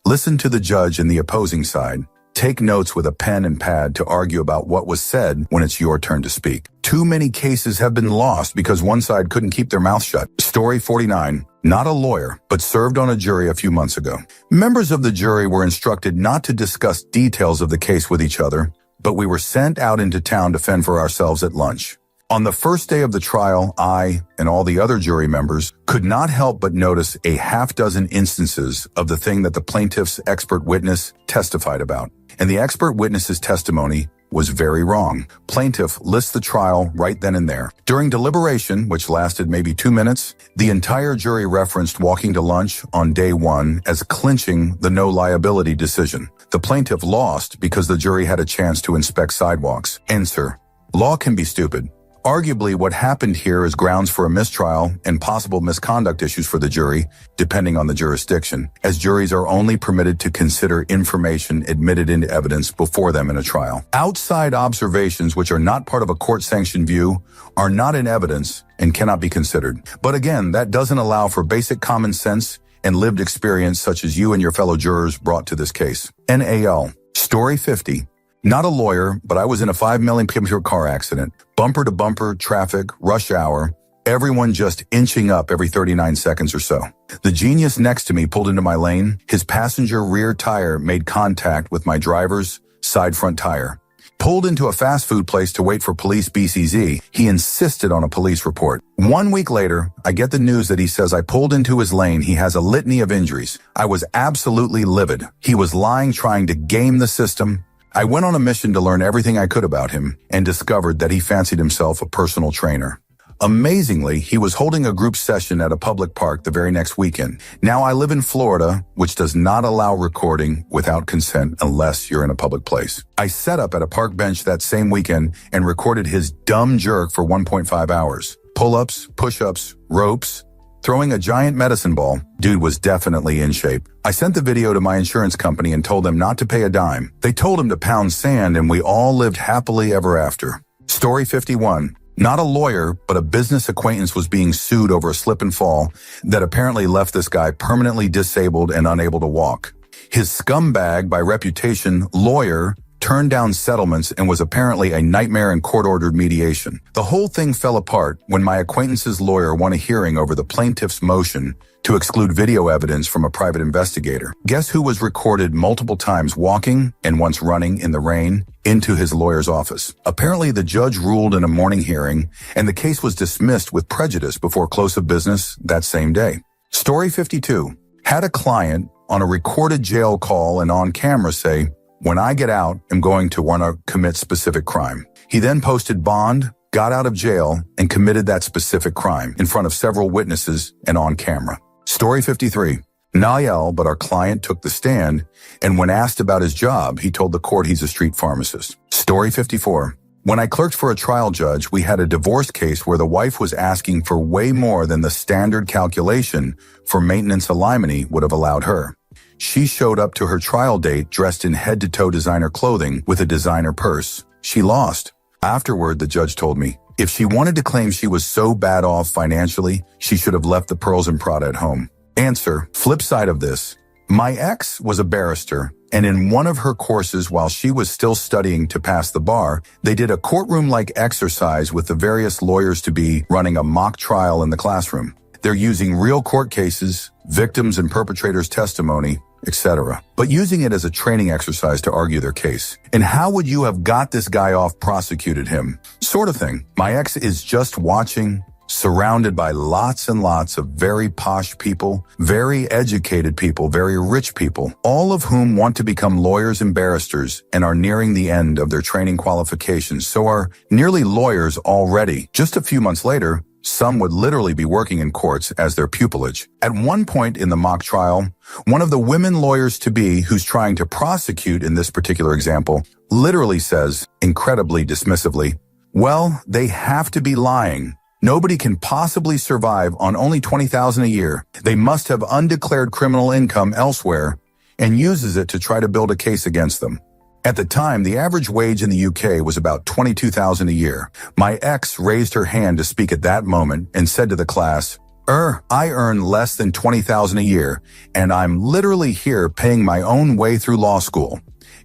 Listen to the judge and the opposing side. Take notes with a pen and pad to argue about what was said when it's your turn to speak. Too many cases have been lost because one side couldn't keep their mouth shut. Story 49. Not a lawyer, but served on a jury a few months ago. Members of the jury were instructed not to discuss details of the case with each other, but we were sent out into town to fend for ourselves at lunch. On the first day of the trial, I and all the other jury members could not help but notice a half-dozen instances of the thing that the plaintiff's expert witness testified about. And the expert witness's testimony was very wrong. Plaintiff lists the trial right then and there. During deliberation, which lasted maybe 2 minutes, the entire jury referenced walking to lunch on day one as clinching the no liability decision. The plaintiff lost because the jury had a chance to inspect sidewalks. Answer: law can be stupid. Arguably, what happened here is grounds for a mistrial and possible misconduct issues for the jury, depending on the jurisdiction, as juries are only permitted to consider information admitted into evidence before them in a trial. Outside observations, which are not part of a court-sanctioned view, are not in evidence and cannot be considered. But again, that doesn't allow for basic common sense and lived experience such as you and your fellow jurors brought to this case. NAL. Story 50. Not a lawyer, but I was in a 5 million kilometer car accident. Bumper to bumper, traffic, rush hour, everyone just inching up every 39 seconds or so. The genius next to me pulled into my lane. His passenger rear tire made contact with my driver's side front tire. Pulled into a fast food place to wait for police BCZ, he insisted on a police report. 1 week later, I get the news that he says I pulled into his lane. He has a litany of injuries. I was absolutely livid. He was lying, trying to game the system. I went on a mission to learn everything I could about him and discovered that he fancied himself a personal trainer. Amazingly, he was holding a group session at a public park the very next weekend. Now, I live in Florida, which does not allow recording without consent unless you're in a public place. I set up at a park bench that same weekend and recorded his dumb jerk for 1.5 hours. Pull-ups, push-ups, ropes, throwing a giant medicine ball. Dude was definitely in shape. I sent the video to my insurance company and told them not to pay a dime. They told him to pound sand, and we all lived happily ever after. Story 51. Not a lawyer, but a business acquaintance was being sued over a slip and fall that apparently left this guy permanently disabled and unable to walk. His scumbag, by reputation, lawyer, turned down settlements and was apparently a nightmare in court-ordered mediation. The whole thing fell apart when my acquaintance's lawyer won a hearing over the plaintiff's motion to exclude video evidence from a private investigator. Guess who was recorded multiple times walking and once running in the rain into his lawyer's office? Apparently, the judge ruled in a morning hearing, and the case was dismissed with prejudice before close of business that same day. Story 52. Had a client on a recorded jail call and on camera say, "When I get out, I'm going to want to commit specific crime." He then posted bond, got out of jail, and committed that specific crime in front of several witnesses and on camera. Story 53. Nayel, but our client took the stand, and when asked about his job, he told the court he's a street pharmacist. Story 54. When I clerked for a trial judge, we had a divorce case where the wife was asking for way more than the standard calculation for maintenance alimony would have allowed her. She showed up to her trial date dressed in head-to-toe designer clothing with a designer purse. She lost. Afterward, the judge told me, if she wanted to claim she was so bad off financially, she should have left the pearls and Prada at home. Answer: flip side of this. My ex was a barrister, and in one of her courses while she was still studying to pass the bar, they did a courtroom-like exercise with the various lawyers to be running a mock trial in the classroom. They're using real court cases, victims and perpetrators' testimony, etc., but using it as a training exercise to argue their case. And how would you have got this guy off, prosecuted him? Sort of thing. My ex is just watching, surrounded by lots and lots of very posh people, very educated people, very rich people, all of whom want to become lawyers and barristers and are nearing the end of their training qualifications, so are nearly lawyers already. Just a few months later, some would literally be working in courts as their pupillage. At one point in the mock trial, one of the women lawyers-to-be who's trying to prosecute in this particular example literally says, incredibly dismissively, "Well, they have to be lying. Nobody can possibly survive on only $20,000 a year. They must have undeclared criminal income elsewhere and uses it to try to build a case against them. At the time, the average wage in the UK was about $22,000 a year. My ex raised her hand to speak at that moment and said to the class, I earn less than $20,000 a year, and I'm literally here paying my own way through law school.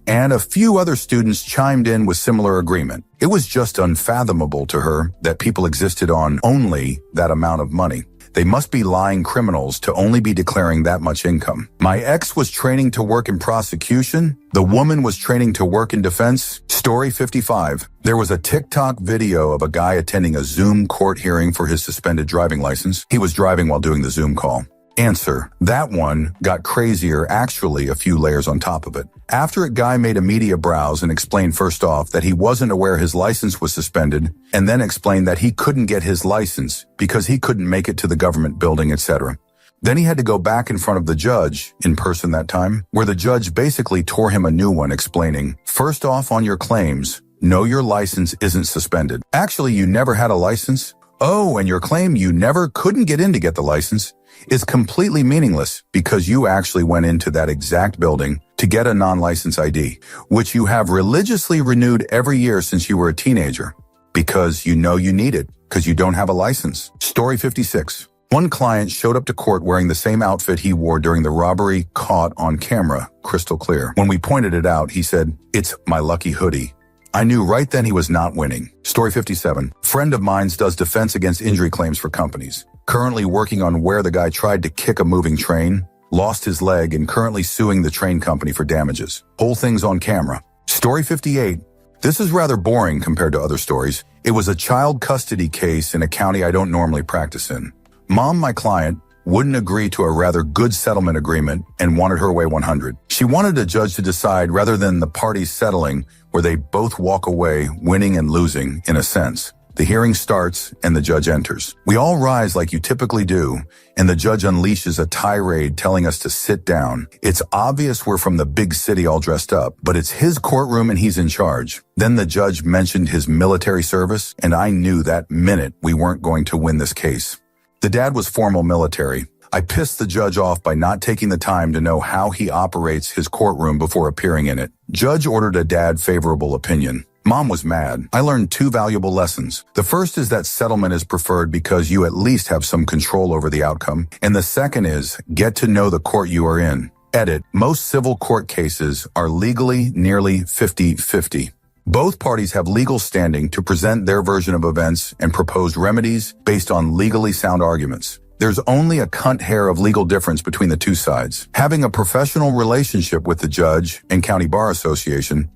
And a few other students chimed in with similar agreement. It was just unfathomable to her that people existed on only that amount of money. They must be lying criminals to only be declaring that much income. My ex was training to work in prosecution. The woman was training to work in defense. Story 55. There was a TikTok video of a guy attending a Zoom court hearing for his suspended driving license. He was driving while doing the Zoom call. Answer. That one got crazier, actually a few layers on top of it. After a guy made a media browse and explained first off that he wasn't aware his license was suspended, and then explained that he couldn't get his license because he couldn't make it to the government building, etc. Then he had to go back in front of the judge, in person that time, where the judge basically tore him a new one explaining, first off on your claims, no, your license isn't suspended. Actually, you never had a license? Oh, and your claim you never couldn't get in to get the license is completely meaningless because you actually went into that exact building to get a non-license ID, which you have religiously renewed every year since you were a teenager because you know you need it because you don't have a license. Story 56. One client showed up to court wearing the same outfit he wore during the robbery caught on camera, crystal clear. When we pointed it out, he said, "It's my lucky hoodie." I knew right then he was not winning. Story 57. Friend of mine does defense against injury claims for companies. Currently working on where the guy tried to kick a moving train, lost his leg, and currently suing the train company for damages. Whole thing's on camera. Story 58. This is rather boring compared to other stories. It was a child custody case in a county I don't normally practice in. Mom, my client, wouldn't agree to a rather good settlement agreement and wanted her way 100. She wanted a judge to decide rather than the parties settling where they both walk away winning and losing in a sense. The hearing starts and the judge enters. We all rise like you typically do, and the judge unleashes a tirade telling us to sit down. It's obvious we're from the big city all dressed up, but it's his courtroom and he's in charge. Then the judge mentioned his military service, and I knew that minute we weren't going to win this case. The dad was formal military. I pissed the judge off by not taking the time to know how he operates his courtroom before appearing in it. Judge ordered a dad favorable opinion. Mom was mad. I learned two valuable lessons. The first is that settlement is preferred because you at least have some control over the outcome. And the second is get to know the court you are in. Edit. Most civil court cases are legally nearly 50-50. Both parties have legal standing to present their version of events and proposed remedies based on legally sound arguments. There's only a cunt hair of legal difference between the two sides. Having a professional relationship with the judge and county bar association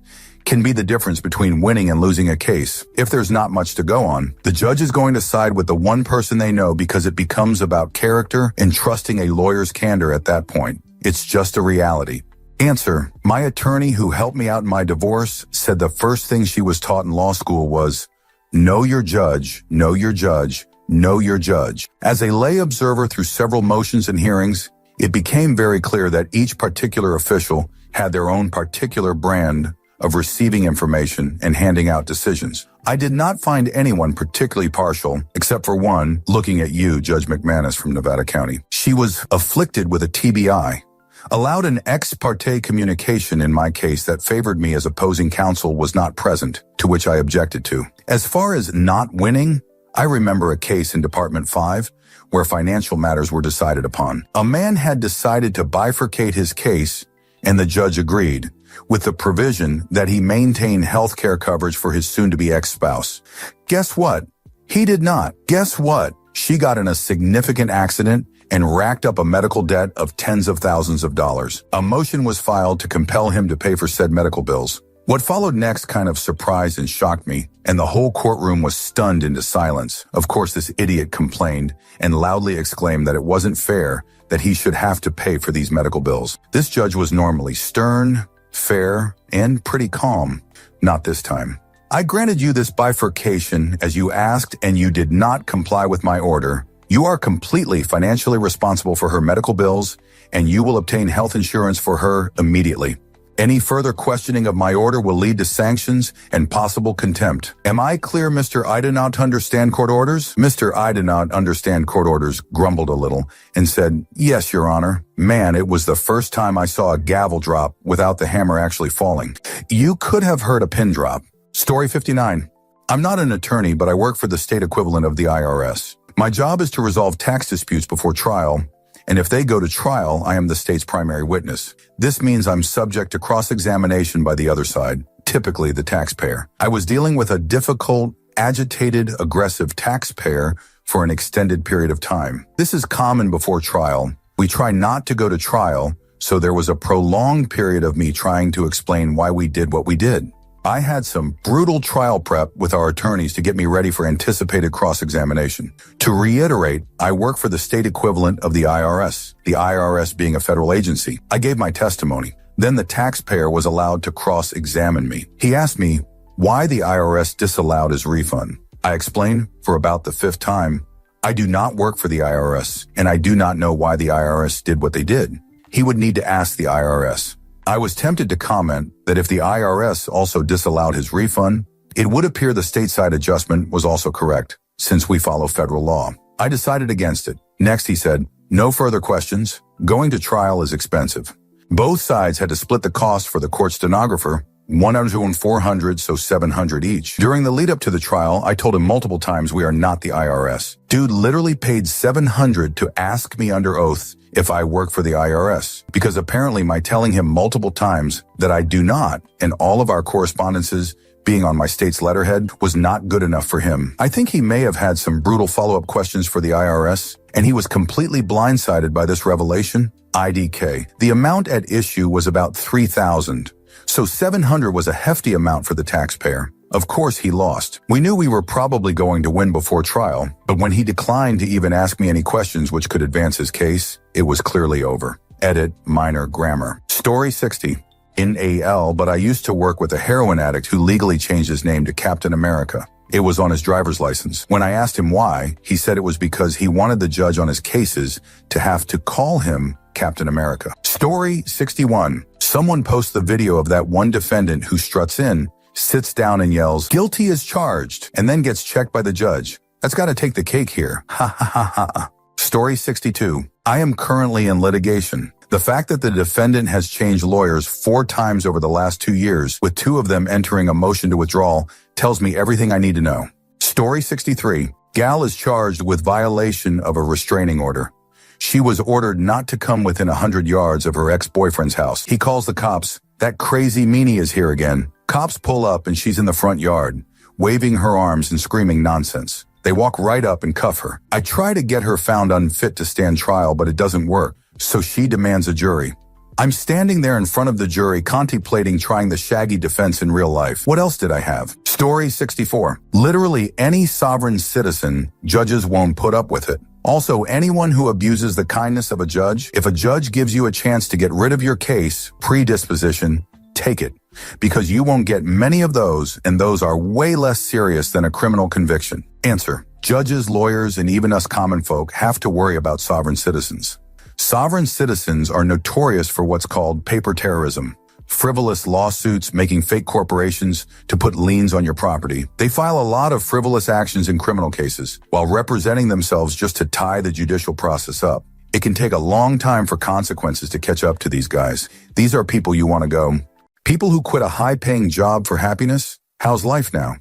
can be the difference between winning and losing a case. If there's not much to go on, the judge is going to side with the one person they know because it becomes about character and trusting a lawyer's candor at that point. It's just a reality. Answer. My attorney who helped me out in my divorce said the first thing she was taught in law school was, know your judge, know your judge, know your judge. As a lay observer through several motions and hearings, it became very clear that each particular official had their own particular brand of receiving information and handing out decisions. I did not find anyone particularly partial, except for one, looking at you, Judge McManus from Nevada County. She was afflicted with a TBI, allowed an ex parte communication in my case that favored me as opposing counsel was not present, to which I objected to. As far as not winning, I remember a case in Department 5 where financial matters were decided upon. A man had decided to bifurcate his case, and the judge agreed, with the provision that he maintain health care coverage for his soon-to-be ex-spouse. Guess what? He did not. Guess what? She got in a significant accident and racked up a medical debt of tens of thousands of dollars. A motion was filed to compel him to pay for said medical bills. What followed next kind of surprised and shocked me, and the whole courtroom was stunned into silence. Of course, this idiot complained and loudly exclaimed that it wasn't fair that he should have to pay for these medical bills. This judge was normally stern, fair, and pretty calm. Not this time. I granted you this bifurcation as you asked and you did not comply with my order. You are completely financially responsible for her medical bills and you will obtain health insurance for her immediately. Any further questioning of my order will lead to sanctions and possible contempt. Am I clear, Mr. I do not understand court orders? Mr. I do not understand court orders grumbled a little and said, yes, Your Honor. Man, it was the first time I saw a gavel drop without the hammer actually falling. You could have heard a pin drop. Story 59. I'm not an attorney, but I work for the state equivalent of the IRS. My job is to resolve tax disputes before trial, and if they go to trial, I am the state's primary witness. This means I'm subject to cross-examination by the other side, typically the taxpayer. I was dealing with a difficult, agitated, aggressive taxpayer for an extended period of time. This is common before trial. We try not to go to trial, so there was a prolonged period of me trying to explain why we did what we did. I had some brutal trial prep with our attorneys to get me ready for anticipated cross-examination. To reiterate, I work for the state equivalent of the IRS being a federal agency. I gave my testimony. Then the taxpayer was allowed to cross-examine me. He asked me why the IRS disallowed his refund. I explained for about the fifth time, I do not work for the IRS, and I do not know why the IRS did what they did. He would need to ask the IRS. I was tempted to comment that if the IRS also disallowed his refund, it would appear the stateside adjustment was also correct, since we follow federal law. I decided against it. Next, he said, no further questions. Going to trial is expensive. Both sides had to split the cost for the court stenographer, 100 and 400, so 700 each. During the lead up to the trial, I told him multiple times we are not the IRS. Dude literally paid 700 to ask me under oath if I work for the IRS, because apparently my telling him multiple times that I do not, and all of our correspondences being on my state's letterhead, was not good enough for him. I think he may have had some brutal follow-up questions for the IRS, and he was completely blindsided by this revelation. IDK. The amount at issue was about $3,000, so 700 was a hefty amount for the taxpayer. Of course, he lost. We knew we were probably going to win before trial, but when he declined to even ask me any questions which could advance his case, it was clearly over. Edit, minor grammar. Story 60. In AL, but I used to work with a heroin addict who legally changed his name to Captain America. It was on his driver's license. When I asked him why, he said it was because he wanted the judge on his cases to have to call him Captain America. Story 61. Someone posts the video of that one defendant who struts in, sits down and yells, guilty as charged, and then gets checked by the judge. That's got to take the cake here. Ha ha ha ha. Story 62. I am currently in litigation. The fact that the defendant has changed lawyers 4 times over the last 2 years, with 2 of them entering a motion to withdrawal, tells me everything I need to know. Story 63. Gal is charged with violation of a restraining order. She was ordered not to come within 100 yards of her ex-boyfriend's house. He calls the cops. That crazy meanie is here again. Cops pull up and she's in the front yard, waving her arms and screaming nonsense. They walk right up and cuff her. I try to get her found unfit to stand trial, but it doesn't work, so she demands a jury. I'm standing there in front of the jury contemplating trying the shaggy defense in real life. What else did I have? Story 64. Literally any sovereign citizen, judges won't put up with it. Also, anyone who abuses the kindness of a judge, if a judge gives you a chance to get rid of your case, predisposition, take it. Because you won't get many of those, and those are way less serious than a criminal conviction. Answer. Judges, lawyers, and even us common folk have to worry about sovereign citizens. Sovereign citizens are notorious for what's called paper terrorism. Frivolous lawsuits, making fake corporations to put liens on your property. They file a lot of frivolous actions in criminal cases, while representing themselves just to tie the judicial process up. It can take a long time for consequences to catch up to these guys. These are people you want to go. People who quit a high-paying job for happiness? How's life now?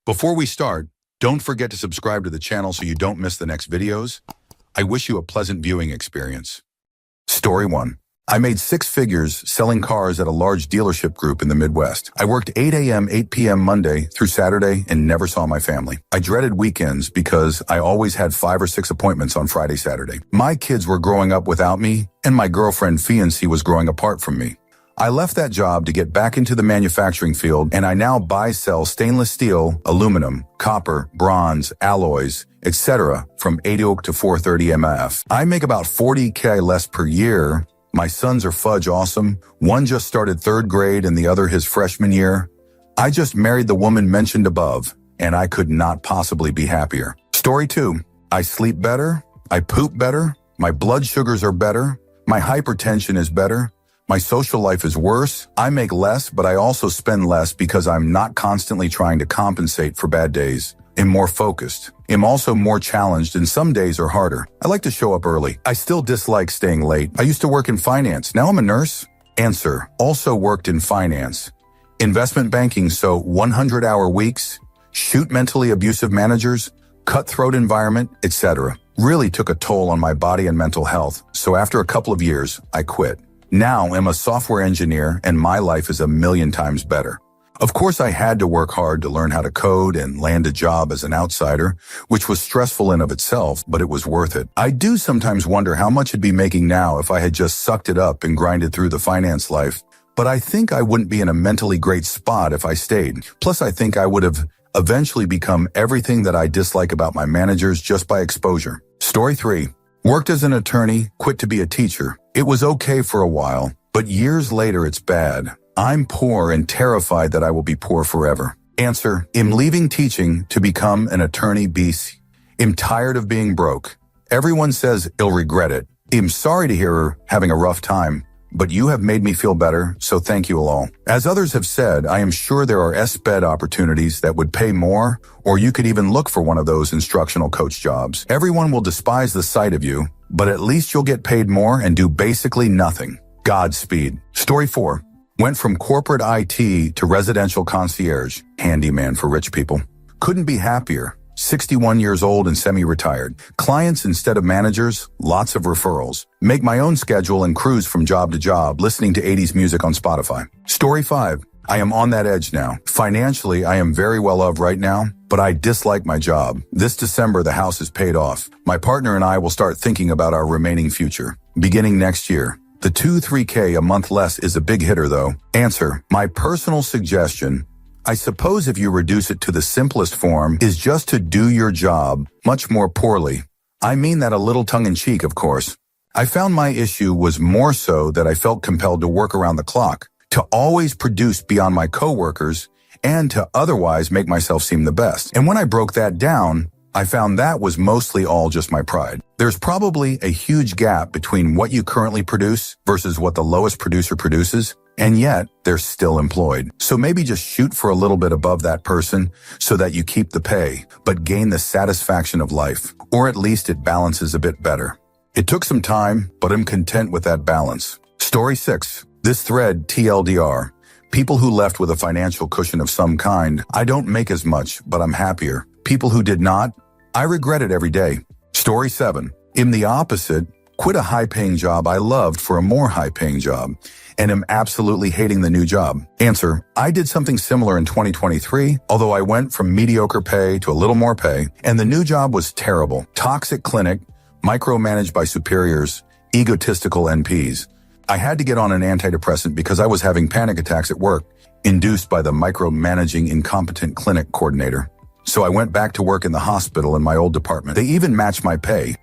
Before we start, don't forget to subscribe to the channel so you don't miss the next videos. I wish you a pleasant viewing experience. Story 1. I made 6 figures selling cars at a large dealership group in the Midwest. I worked 8 a.m., 8 p.m. Monday through Saturday and never saw my family. I dreaded weekends because I always had 5 or 6 appointments on Friday, Saturday. My kids were growing up without me, and my girlfriend fiancé was growing apart from me. I left that job to get back into the manufacturing field, and I now buy-sell stainless steel, aluminum, copper, bronze, alloys, etc. from 80 oak to 430 MF. I make about $40K less per year. My sons are fudge awesome. One just started 3rd grade and the other his freshman year. I just married the woman mentioned above, and I could not possibly be happier. Story 2. I sleep better. I poop better. My blood sugars are better. My hypertension is better. My social life is worse. I make less, but I also spend less because I'm not constantly trying to compensate for bad days. I'm more focused. I'm also more challenged, and some days are harder. I like to show up early. I still dislike staying late. I used to work in finance. Now I'm a nurse. Answer: also worked in finance. Investment banking, so 100-hour weeks, shoot mentally abusive managers, cutthroat environment, etc. Really took a toll on my body and mental health, so after a couple of years, I quit. Now I'm a software engineer, and my life is a million times better. Of course, I had to work hard to learn how to code and land a job as an outsider, which was stressful in of itself, but it was worth it. I do sometimes wonder how much I'd be making now if I had just sucked it up and grinded through the finance life. But I think I wouldn't be in a mentally great spot if I stayed. Plus, I think I would have eventually become everything that I dislike about my managers just by exposure. Story 3. Worked as an attorney, quit to be a teacher. It was okay for a while, but years later it's bad. I'm poor and terrified that I will be poor forever. Answer: I'm leaving teaching to become an attorney beast. I'm tired of being broke. Everyone says he'll regret it. I'm sorry to hear her having a rough time, but you have made me feel better, so thank you all. As others have said, I am sure there are SPED opportunities that would pay more, or you could even look for one of those instructional coach jobs. Everyone will despise the sight of you, but at least you'll get paid more and do basically nothing. Godspeed. Story 4. Went from corporate IT to residential concierge, handyman for rich people. Couldn't be happier. 61 years old and semi-retired. Clients instead of managers, lots of referrals. Make my own schedule and cruise from job to job, listening to 80s music on Spotify. Story 5. I am on that edge now. Financially, I am very well off right now, but I dislike my job. This December, the house is paid off. My partner and I will start thinking about our remaining future, beginning next year. The 2-3K a month less is a big hitter though. Answer: my personal suggestion, I suppose if you reduce it to the simplest form, is just to do your job much more poorly. I mean that a little tongue-in-cheek, of course. I found my issue was more so that I felt compelled to work around the clock, to always produce beyond my coworkers, and to otherwise make myself seem the best. And when I broke that down, I found that was mostly all just my pride. There's probably a huge gap between what you currently produce versus what the lowest producer produces, and yet they're still employed. So maybe just shoot for a little bit above that person so that you keep the pay, but gain the satisfaction of life, or at least it balances a bit better. It took some time, but I'm content with that balance. Story 6. This thread, TLDR. People who left with a financial cushion of some kind. I don't make as much, but I'm happier. People who did not, I regret it every day. Story 7. I'm the opposite. Quit a high-paying job I loved for a more high-paying job, and am absolutely hating the new job. Answer: I did something similar in 2023, although I went from mediocre pay to a little more pay, and the new job was terrible. Toxic clinic, micromanaged by superiors, egotistical NPs. I had to get on an antidepressant because I was having panic attacks at work, induced by the micromanaging incompetent clinic coordinator. So I went back to work in the hospital in my old department. They even matched my pay,